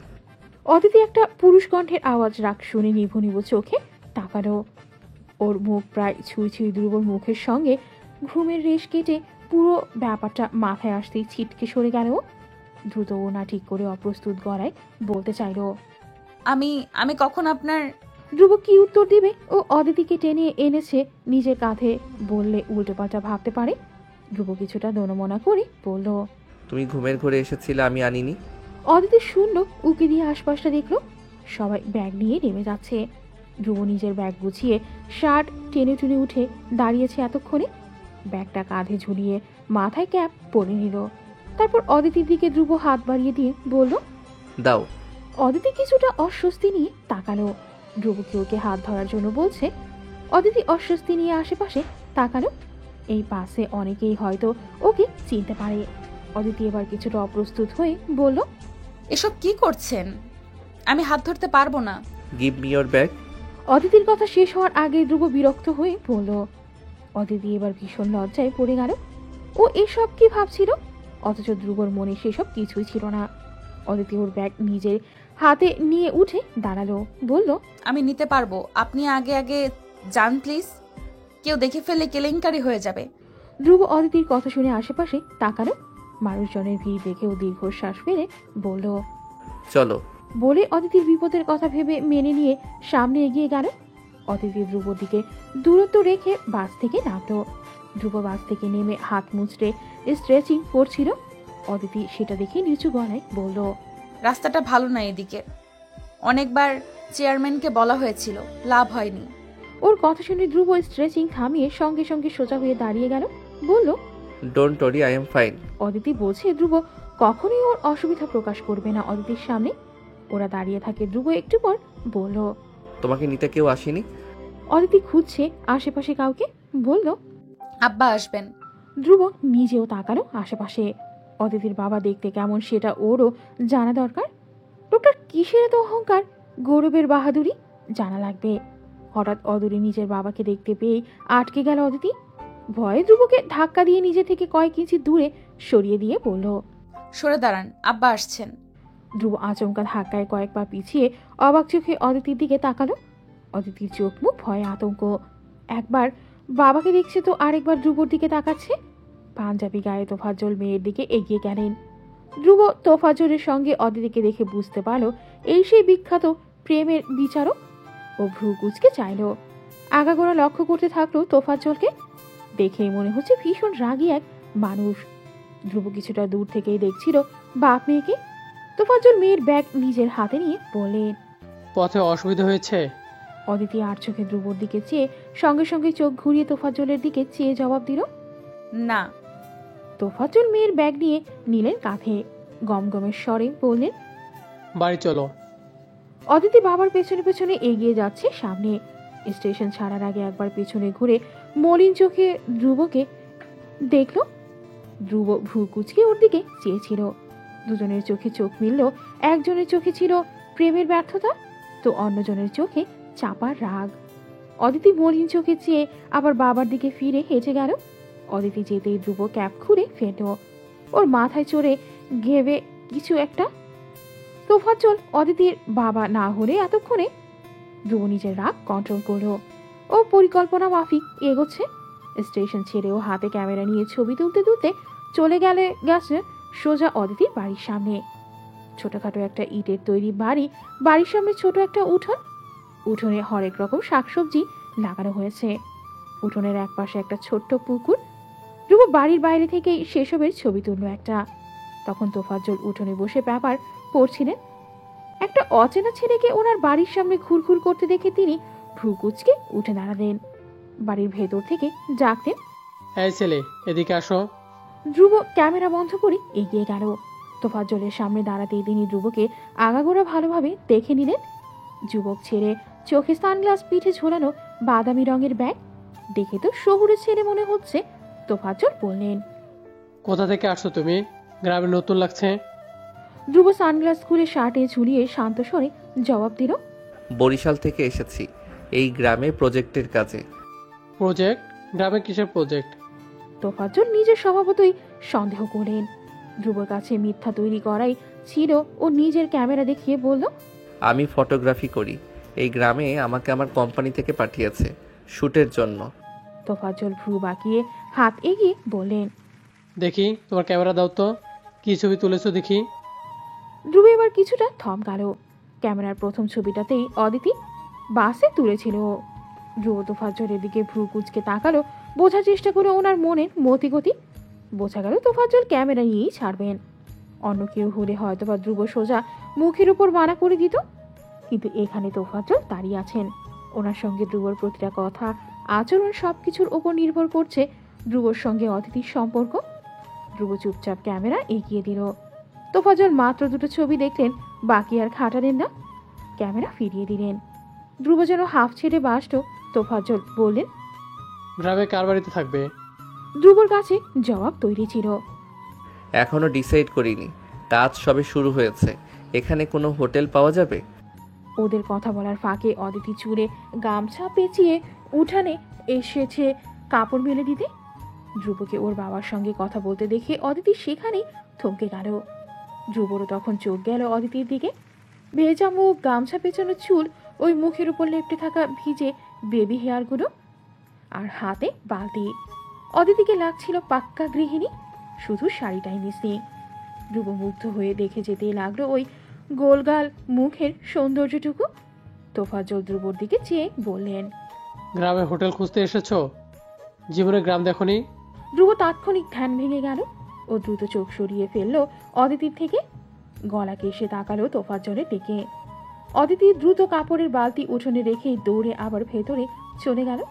অদিতি একটা পুরুষ কণ্ঠের আওয়াজ রাখ শুনে নিভু নিভু চোখে তাকালো। ওর মুখ প্রায় ছুঁই ছুঁই ধ্রুবর মুখের সঙ্গে। ঘুমের রেশ কেটে পুরো ব্যাপারটা মাথায় আসতেই ছিটকে সরে গেল। দ্রুত ওনা ঠিক করে অপ্রস্তুত গলায় বলতে চাইলো, আমি কখন আপনার। ধ্রুব কি উত্তর দিবে? ও অদিতিকে টেনে এনেছে নিজের কাঁধে, বললে উল্টোপাল্টা ভাবতে পারে। ধ্রুব কিছুটা দোনমনা করে বলল, তুমি ঘুমের ঘরে এসেছিলে, আমি আনিনি। অদিতি শুনল, উকি দিয়ে আশপাশটা দেখলো। সবাই ব্যাগ নিয়ে নেমে যাচ্ছে। ধ্রুব নিজের ব্যাগ গুছিয়ে শার্ট টেনে টুনে উঠে দাঁড়িয়েছে এতক্ষণে। ব্যাগটা কাঁধে ঝুলিয়ে মাথায় ক্যাপ পরে নিল। তারপর অদিতির দিকে ধ্রুব হাত বাড়িয়ে দিয়ে বলল, দাও। অদিতি কিছুটা অস্বস্তি নিয়ে তাকালো। ধ্রুবকে ওকে হাত ধরার জন্য বলছে। অদিতি অস্বস্তি নিয়ে আশেপাশে তাকালো। এই পাশে অনেকেই হয়তো ওকে চিনতে পারে। অদিতি এবার কিছুটা অপ্রস্তুত হয়ে বলল, এসব কি করছেন? আমি হাত ধরতে পারবো না। Give me your bag. অদিতির কথা শেষ হওয়ার আগে ধ্রুব বিরক্ত হয়ে বলল। অদিতি এবার ভীষণ লজ্জায় পড়ে গেল। ও এসব কি ভাবছিল, অথচ ধ্রুবর মনে সেসব কিছুই ছিল না। অদিতি ওর ব্যাগ নিজের হাতে নিয়ে উঠে দাঁড়ালো, বলল, আমি নিতে পারবো, আপনি আগে আগে যান প্লিজ, কেউ দেখে ফেললে কেলেঙ্কারি হয়ে যাবে। ধ্রুব অদিতির কথা শুনে আশেপাশে তাকালো। মানুষজনের ভিড় দেখেও দীর্ঘশ্বাস ফেলে বলল, চলো। বলে অদিতির বিপদের কথা ভেবে মেনে নিয়ে সামনে এগিয়ে গেল। অদিতি ধ্রুবর দিকে দূরত্ব রেখে বাস থেকে নামলো। ধ্রুব বাস থেকে নেমে হাত মুচড়ে স্ট্রেচিং করছিল। অদিতি সেটা দেখে নিচু গলায় বলল, রাস্তাটা ভালো না এদিকে, অনেকবার চেয়ারম্যানকে বলা হয়েছিল, লাভ হয়নি। ওর কথা শুনে ধ্রুব স্ট্রেচিং থামিয়ে সঙ্গে সঙ্গে সোজা হয়ে দাঁড়িয়ে গেল, বলল, don't worry, I am fine. Aditi বলছে ধ্রুব কখনোই ওর অসুবিধা প্রকাশ করবে না অদিতির সামনে। ওরা দাঁড়িয়ে থাকে। ধ্রুব একটু পর বলল, তোমাকে নিতে কেউ আসেনি? অদিতি খুঁজছে আশেপাশে কাউকে, বলল, আব্বা আসবেন। ধ্রুব নিজেও তাকালো আশেপাশে। অদিতির বাবা দেখতে কেমন সেটা ওরও জানা দরকার। লোকটার কিসের এত অহংকার, গৌরবের বাহাদুরি জানা লাগবে। হঠাৎ অদূরে নিজের বাবাকে দেখতে পেয়ে আটকে গেল অদিতি। ভয়ে ধ্রুবকে ধাক্কা দিয়ে নিজে থেকে কয়েক ইঞ্চি দূরে সরিয়ে দিয়ে বলল, সরে দাঁড়ান, আব্বা আসছেন। ধ্রুব আচমকা ধাক্কায় কয়েক পা পিছিয়ে অবাক চোখে অদিতির দিকে তাকালো। অদিতির চোখ মুখ ভয়ে আতঙ্ক। একবার বাবাকে দেখছে তো আরেকবার ধ্রুবর দিকে তাকাচ্ছে। পাঞ্জাবি গায়ে তোফাজ্জল মেয়ের দিকে এগিয়ে গেলেন। ধ্রুব তোফাজ্জলের সঙ্গে অদিতিকে দেখে বুঝতে পারল এই সেই বিখ্যাত প্রেমের বিচারক। ও ভ্রু কুচকে চাইল। আগাগোড়া লক্ষ্য করতে থাকলো তোফাজ্জলকে। দেখেই মনে হচ্ছে ভীষণ রাগী এক মানুষ। ধ্রুব কিছুটা দূর থেকেই দেখছিল বাপ মেয়েকে। তোফাজ্জল মেয়ের ব্যাগ নিজের হাতে নিয়ে বললেন, পথে অসুবিধা হয়েছে? অদিতি আর চোখে ধ্রুবর দিকে চেয়ে সঙ্গে সঙ্গে চোখ ঘুরিয়ে তোফাজ্জলের দিকে চেয়ে জবাব দিল, না। তোফাজ্জল মেয়ের ব্যাগ নিয়ে নিলেন কাঁধে, গমগমের স্বরে বললেন, বাড়ি চলো। অদিতি বাবার পেছনে পেছনে এগিয়ে যাচ্ছে সামনে। স্টেশন ছাড়ার আগে একবার পেছনে ঘুরে মলিন চোখে ধ্রুবকে দেখল। ধ্রুব ভ্রু কুচকে ওর দিকে চেয়েছিল। দুজনের চোখে চোখ মিলল। একজনের চোখে ছিল প্রেমের ব্যর্থতা, তো অন্যজনের চোখে চাপার রাগ। অদিতি মলিন চোখে চেয়ে আবার বাবার দিকে ফিরে হেঁটে গেল। অদিতি যেতেই ধ্রুব ক্যাপ খুলে ফেলল। ওর মাথায় চড়ে ঘেবে কিছু একটা। তোফাজ্জল অদিতির বাবা না হলে এতক্ষণে। ধ্রুব নিজের রাগ কন্ট্রোল করলো। ও পরিকল্পনা মাফিক এগোচ্ছে। স্টেশন ছেড়েও হাতে ক্যামেরা নিয়ে ছবি তুলতে তুলতে চলে গেছে সোজা অদিতির বাড়ির সামনে। ছোটখাটো একটা ইটের তৈরি বাড়ি, বাড়ির সামনে ছোট একটা উঠোন। উঠোনে হরেক রকম শাকসবজি লাগানো হয়েছে। উঠোনের একপাশে একটা ছোট্ট পুকুর। ধ্রুব বাড়ির বাইরে থেকেই সেসবের ছবি তুললো একটা। তখন তোফাজ্জল উঠোনে বসে পেপার পড়ছিলেন। একটা অচেনা ছেলেকে ওনার বাড়ির সামনে ঘুরঘুর করতে দেখে তিনি ভ্রু কুচকে উঠে দাঁড়ালেন। বাড়ির ভেতর থেকে ডাকতেন, এই ছেলে, এদিকে আসো। ধ্রুব ক্যামেরা বন্ধ করে এগিয়ে গেল। তোফাজ্জলের সামনে দাঁড়াতেই তিনি ধ্রুবকে আগাগোড়া ভালোভাবে দেখে নিলেন। যুবক ছেলে, চোখে সানগ্লাস, পিঠে ঝোলানো বাদামি রঙের ব্যাগ। দেখে তো শহুরের ছেলে মনে হচ্ছে। তোফাজ্জল বললেন, কোথা থেকে আসছো তুমি? গ্রামে নতুন লাগছে। ধ্রুব সানগ্লাস খুলে শার্টে ঝুলিয়ে শান্ত স্বরে জবাব দিল, বরিশাল থেকে এসেছি এই গ্রামে প্রজেক্টের কাজে। প্রজেক্ট? গ্রামে কিসের প্রজেক্ট? তোফাজ্জল নিজের স্বভাবতই সন্দেহ করলেন। ধ্রুবর কাছে মিথ্যা তৈরি করাই ছিল। ও নিজের ক্যামেরা দেখিয়ে বলল, আমি ফটোগ্রাফি করি। এই গ্রামে আমাকে আমার কোম্পানি থেকে পাঠিয়েছে শ্যুটের জন্য। তোফাজ্জল ভ্রু বাঁকিয়ে হাত এগিয়ে বললেন, দেখি তোমার ক্যামেরা দাও তো, কি ছবি তুলেছো দেখি। ধ্রুব এবার কিছুটা থমকালো। ক্যামেরার প্রথম ছবিটাতেই অদিতি বাসে তুলেছিল। ধ্রুব তোফাজ্জলের দিকে ভ্রু কুচকে তাকালো, বোঝার চেষ্টা করে ওনার মনের মতিগতি। বোঝা গেল তোফাজ্জল ক্যামেরা নিয়েই ছাড়বেন। অন্য কেউ হলে হয়তো বা ধ্রুব সোজা মুখের উপর মানা করে দিত, কিন্তু এখানে তোফাজ্জল দাঁড়িয়ে আছেন। ওনার সঙ্গে ধ্রুবর প্রতিটা কথা, আচরণ সবকিছুর ওপর নির্ভর করছে ধ্রুবর সঙ্গে অদিতির সম্পর্ক। ধ্রুব চুপচাপ ক্যামেরা এগিয়ে দিল। তোফাজ্জল মাত্র দুটো ছবি দেখলেন, বাকি আর খাটালেন না। ক্যামেরা ফিরিয়ে দিলেন। ধ্রুব যেন হাফ ছেড়ে বাসত। তোফাজ্জল বললেন, গ্রামে কার বাড়িতে থাকবে? ধ্রুবর কাছে জবাব তৈরি ছিল। এখনো ডিসাইড করিনি, কাজ সবে শুরু হয়েছে। এখানে কোনো হোটেল পাওয়া যাবে? ওদের কথা বলার ফাঁকে অদিতি চুলে গামছা পেঁচিয়ে উঠানে এসেছে কাপড় মেলে দিতে। ধ্রুবকে ওর বাবার সঙ্গে কথা বলতে দেখে অদিতি সেখানেই থমকে গেল। ধ্রুবরও তখন চোখ গেল অদিতির দিকে। ভেজা মুখ, গামছা পেঁচানো চুল, ওই মুখের উপর লেপটে থাকা ভিজে বেবি হেয়ারগুলো, আর হাতে বালতি। অদিতিকে লাগছিল পাক্কা গৃহিণী, শুধু শাড়িটাই মিসিং। ধ্রুব মুগ্ধ হয়ে দেখে যেতে লাগলো ওই গোলগাল মুখের সৌন্দর্যটুকু। তোফাজ্জল ধ্রুবর দিকে চেয়ে বললেন, গ্রামে হোটেল খুঁজতে এসেছো? জীবনে গ্রাম দেখোনি? ধ্রুব তাৎক্ষণিক ধ্যান ভেঙে গেল। ও দ্রুত চোখ সরিয়ে ফেলল অদিতির থেকে। গলাকে এসে তাকালো তোফাজ্জলের দিকে। অদিতি দ্রুত কাপড়ের বালতি উঠোনে রেখেই দৌড়ে আবার ভেতরে চলে গেল।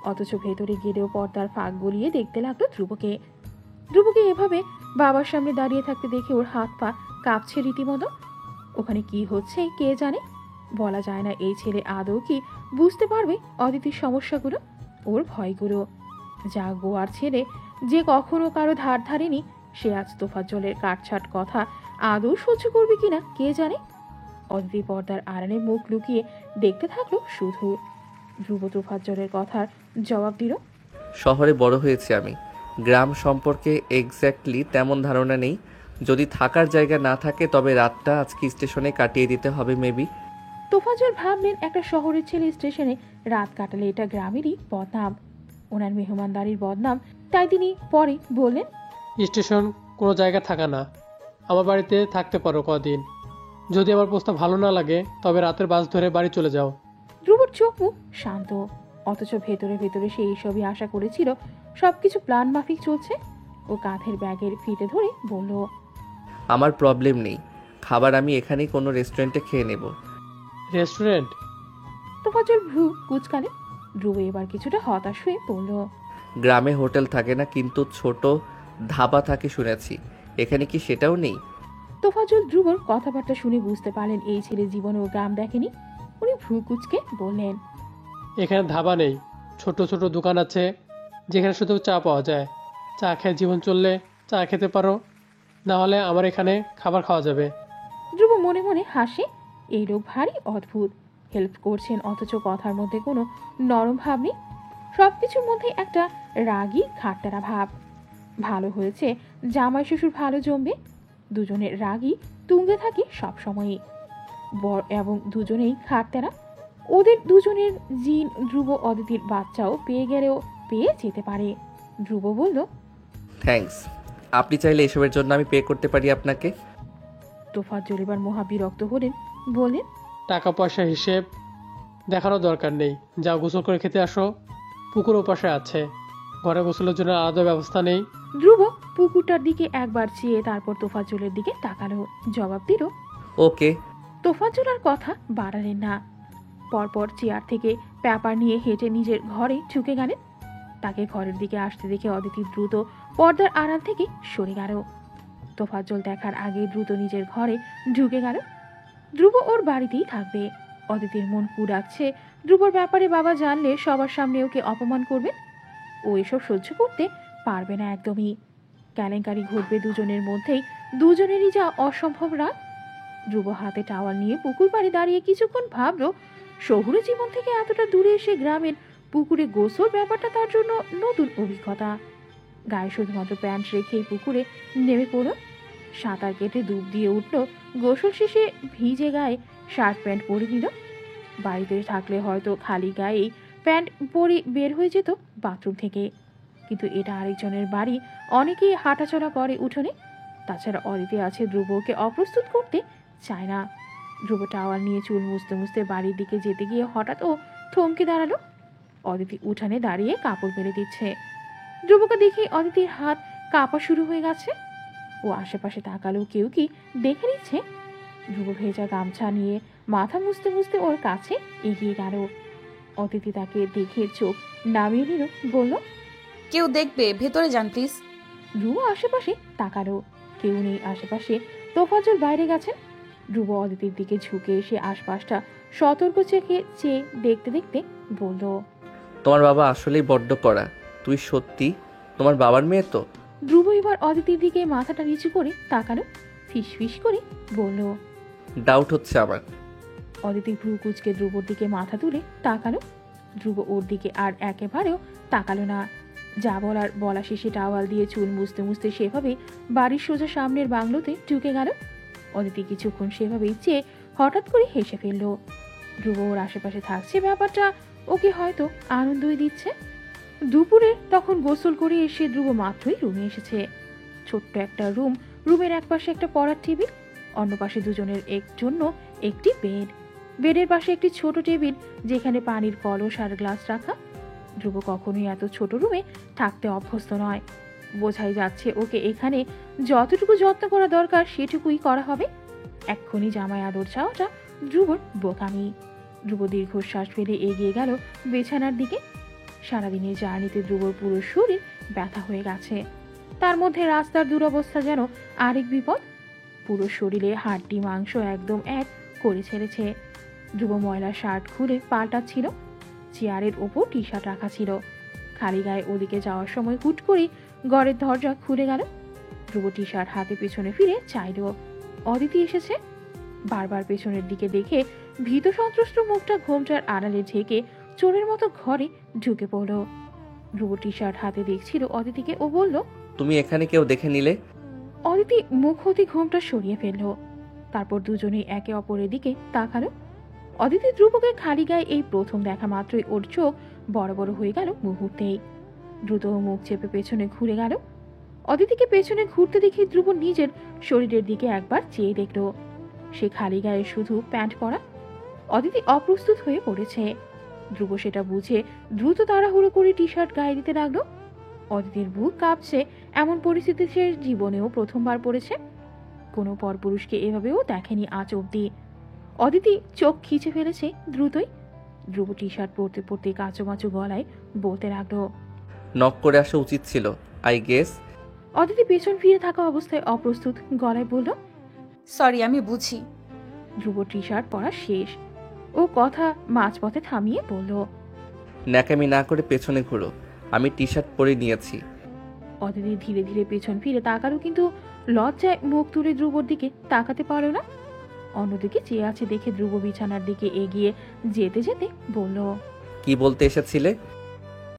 অথচ ভেতরে গেলেও পর্দার ফাঁক গলিয়ে দেখতে লাগলো ধ্রুবকে। ধ্রুবকে এভাবে বাবার সামনে দাঁড়িয়ে থাকতে দেখে ওর হাত পা কাঁপছে রীতিমতো। ওখানে কি হচ্ছে কে জানে। বলা যায় না এই ছেলে আদৌ কি বুঝতে পারবে অদিতির সমস্যাগুলো, ওর ভয়গুলো। যা গোয়ার ছেলে, যে কখনো কারো ধার ধারেনি, সে আজ তোফাজ্জলের কাটছাট কথা আদৌ সহ্য করবে কিনা কে জানে। অদিতি পর্দার আড়ালে মুখ লুকিয়ে দেখতে থাকলো শুধু। ধ্রুব তোফাজ্জলের কথার জবাব দিল, শহরে বড় হয়েছি আমি, গ্রাম সম্পর্কে এক্স্যাক্টলি তেমন ধারণা নেই। যদি থাকার জায়গা না থাকে তবে রাতটা আজকে স্টেশনে কাটিয়ে দিতে হবে মেবি। তোফাজ্জল ভাবলেন একটা শহরের ছেলে স্টেশনে রাত কাটালে এটা গ্রামেরই বদনাম, ওনার মেহমানদারির বদনাম। তাই তিনি পরে বললেন, স্টেশন কোনো জায়গা থাকা না, আমার বাড়িতে থাকতে পারো কদিন। যদি আমার প্রস্তাব ভালো না লাগে তবে রাতের বাস ধরে বাড়ি চলে যাও। ধ্রুবর চোখ মুখ শান্ত, অথচ ভেতরে ভেতরে সে এইসবই আশা করেছিল সবকিছু প্ল্যান মাফিক চলছে। ও কাঁধের ব্যাগের ফিতে ধরে বলল, আমার প্রবলেম নেই, খাবার আমি এখানেই কোনো রেস্টুরেন্টে খেয়ে নেব। রেস্টুরেন্ট? তোফাজ্জল ভ্রু কুচকালে। ধ্রুব এবার কিছুটা হতাশ হয়ে বলল, গ্রামে হোটেল থাকে না, কিন্তু ছোট ধাবা থাকে শুনেছি, এখানে কি সেটাও নেই? তোফাজ্জল ধ্রুবর কথাবার্তা শুনে বুঝতে পারলেন এই ছেলে জীবনেও গ্রাম দেখেনি। উনি ভ্রু কুচকে বললেন, এখানে ধাবা নেই, ছোট ছোট দোকান আছে যেখানে শুধু চা পাওয়া যায়। চা খেয়ে জীবন চললে চা খেতে পারো, না হলে আমার এখানে খাবার খাওয়া যাবে। ধ্রুব মনে মনে হাসে। এই লোক ভারী অদ্ভুত। হেল্প করছেন অথচ কথার মধ্যে কোনো নরম ভাব নেই, সবকিছুর মধ্যে একটা রাগী খাট্টারা ভাব। ভালো হয়েছে জামাই শ্বশুর ভালো জমবে। দুজনের রাগী তুঙ্গে থাকে সবসময়ই, বর এবং দুজনেই খাট্টারা। ওদের দুজনের জিন ধ্রুব অদিতির বাচ্চাও পেয়ে গেলেও পেয়ে যেতে পারে। ধ্রুব বলল, থ্যাঙ্কস, আপনি চাইলে এসবের জন্য আমি পে করতে পারি আপনাকে। তোফাজ্জল এবার মহাবিরক্ত হলেন, বললেন, টাকা পয়সা হিসেব দেখানোর দরকার নেই, যা গোসল করে খেতে আসো। পুকুর ওপাশে আছে, ঘরে গোসলের জন্য আলাদা ব্যবস্থা নেই। ধ্রুব পুকুরটার দিকে একবার চেয়ে তারপর তোফাজ্জলের দিকে তাকালো, জবাব দিল, ওকে। তোফাজ্জল আর কথা বাড়ালেন না। পরপর চেয়ার থেকে পেপার নিয়ে হেঁটে নিজের ঘরে ঢুকে গেলেন। তাকে ঘরের দিকে আসতে দেখে অদিতি দ্রুত পর্দার আড়াল থেকে সরে গেল। তোফাজ্জল দেখার আগে দ্রুত নিজের ঘরে ঢুকে গেল। ধ্রুব ওর বাড়িতেই থাকবে। অদিতির মন কুড়াচ্ছে, ধ্রুবর ব্যাপারে বাবা জানলে সবার সামনে ওকে অপমান করবে। ও এসব সহ্য করতে পারবে না একদমই। কেলেঙ্কারি ঘটবে দুজনের মধ্যেই, দুজনেরই যা অসম্ভব রাগ। ধ্রুব হাতে টাওয়াল নিয়ে পুকুর পাড়ে দাঁড়িয়ে কিছুক্ষণ ভাবল, শহুরে জীবন থেকে এতটা দূরে এসে গ্রামের পুকুরে গোসল ব্যাপারটা তার জন্য নতুন অভিজ্ঞতা। গায়ে শুধুমাত্র প্যান্ট রেখেই পুকুরে নেমে পড়ল। সাঁতার কেটে ডুব দিয়ে উঠল। গোসল শেষে ভিজে গায়ে শার্ট প্যান্ট পরে নিল। বাড়িতে থাকলে হয়তো খালি গায়েই প্যান্ট পরে বের হয়ে যেত বাথরুম থেকে, কিন্তু এটা আরেকজনের বাড়ি, অনেকেই হাঁটাচলা করে উঠোনে। তাছাড়া অদিতি আছে, ধ্রুবকে অপ্রস্তুত করতে চায় না। ধ্রুব টাওয়াল নিয়ে চুল মুছতে মুছতে বাড়ির দিকে যেতে গিয়ে হঠাৎ ও থমকে দাঁড়ালো। অদিতি উঠানে দাঁড়িয়ে কাপড় মেলে দিচ্ছে। ধ্রুবকে দেখে অদিতির হাত কাঁপা শুরু হয়ে গেছে। ও আশেপাশে তাকালো, কেউ কি দেখে নিচ্ছে। ধ্রুব ভেজা গামছা নিয়ে মাথা মুছতে মুছতে ওর কাছে এগিয়ে গেল। অদিতি তাকে দেখে চোখ নামিয়ে নিল, বলল, কেউ দেখবে, ভেতরে যান প্লিজ। ধ্রুব আশেপাশে তাকালো, কেউ নেই আশেপাশে। তোফাজ্জল বাইরে গেছেন। ধ্রুব অদিতির দিকে ঝুঁকে এসে আশপাশটা সতর্ক চোখে চেয়ে দেখতে দেখতে বলল, তোমার বাবা আসলেই বড্ড কড়া। তুই সত্যি তোমার বাবার মেয়ে তো? ধ্রুব এবার অদিতির দিকে মাথাটা নিচু করে তাকালো, ফিস ফিস করে বলল, ডাউট হচ্ছে আমার। অদিতি ভ্রু কুচকে ধ্রুবর দিকে মাথা তুলে তাকালো। ধ্রুব ওর দিকে আর একেবারেও তাকালো না। যা বলার বলা শেষে টাওয়াল দিয়ে চুল মুছতে মুছতে সেভাবে বাড়ির সোজা সামনের বাংলোতে ঢুকে গেল। অদিতি কিছুক্ষণ সেভাবেই চেয়ে হঠাৎ করে হেসে ফেলল। ধ্রুব ওর আশেপাশে থাকছে, ব্যাপারটা ওকে হয়তো আনন্দই দিচ্ছে। দুপুরে তখন গোসল করে এসে ধ্রুব মাত্রই রুমে এসেছে। ছোট্ট একটা রুম, রুমের এক পাশে একটা পড়ার টেবিল, অন্য পাশে দুজনের জন্য একটি বেড। বেডের পাশে একটি ছোট টেবিল যেখানে পানির কলস আর গ্লাস রাখা। ধ্রুব কখনোই এত ছোট রুমে থাকতে অভ্যস্ত নয়। বোঝাই যাচ্ছে ওকে এখানে যতটুকু যত্ন করা দরকার সেটুকুই করা হবে। এক্ষুনি জামাই আদর চাওয়াটা ধ্রুবর বোকামি। ধ্রুব দীর্ঘশ্বাস ফেলে এগিয়ে গেল বিছানার দিকে। সারাদিনের জার্নিতে ধ্রুবর পুরো শরীর ব্যথা হয়ে গেছে। তার মধ্যে রাস্তার দুরবস্থা যেন আরেক বিপদ। পুরো শরীরে হাড্ডি মাংস একদম এক করে ছেড়েছে। ধ্রুব ময়লা শার্ট খুলে পাল্টাচ্ছিল। চেয়ারের ওপর টি শার্ট রাখা ছিল। খালি গায়ে ওদিকে যাওয়ার সময় হুট করে ঘরের দরজা খুলে গেল। ধ্রুব টি শার্ট হাতে পেছনে ফিরে চাইল, অদিতি এসেছে। বারবার পেছনের দিকে দেখে ভীত সন্ত্রস্ত মুখটা ঘোমটার আড়ালে ঢেকে চোরের মতো ঘরে ঢুকে পড়ল। ধ্রুব টি শার্ট হাতে দেখছিল অদিতিকে। ও বলল, তুমি এখানে কেউ দেখে নিলে? অদিতি মুখ হতে ঘোমটা সরিয়ে ফেলল। তারপর দুজনেই একে অপরের দিকে তাকালো। অদিতি ধ্রুবকে খালি গায়ে এই প্রথম দেখা মাত্রই ওর চোখ বড় বড় হয়ে গেল মুহূর্তেই। দ্রুত মুখ চেপে পেছনে ঘুরে গেল। অদিতিকে পেছনে ঘুরতে দেখে ধ্রুব নিজের শরীরের দিকে একবার চেয়ে দেখল। সে খালি গায়ে শুধু প্যান্ট পরা। অদিতি অপ্রস্তুত হয়ে পড়েছে। ধ্রুব সেটা বুঝে দ্রুত তাড়াহুড়ো করে টি শার্ট গায়ে দিতে লাগলো। অদিতির বুক কাঁপছে। এমন পরিস্থিতি সে জীবনেও প্রথমবার পড়েছে। কোনো পরপুরুষকে এভাবেও দেখেনি আজ অব্দি। অদিতি চোখ খিচে ফেলেছে দ্রুতই। ধ্রুব টি শার্ট পরতে পরতে কাঁচোমাচো গলায় বলতে লাগলো, নক করে আসা উচিত ছিল আই গেস। অদিতি পেছন ফিরে থাকা অবস্থায় অপ্রস্তুত গলায় বলল, সরি, আমি বুঝি। ধ্রুব টি শার্ট পরা শেষ। ও কথা মাঝপথে থামিয়ে বলল, ন্যাকামি না করে পেছনে ঘুরো, আমি টি শার্ট পরে নিয়েছি। অদিতি ধীরে ধীরে পেছন ফিরে তাকালো, কিন্তু লজ্জায় মুখ তুলে ধ্রুবর দিকে তাকাতে পারল না। অন্যদিকে চেয়ে আছে দেখে ধ্রুব বিছানার দিকে এগিয়ে যেতে যেতে বলল, কি বলতে এসেছিলে?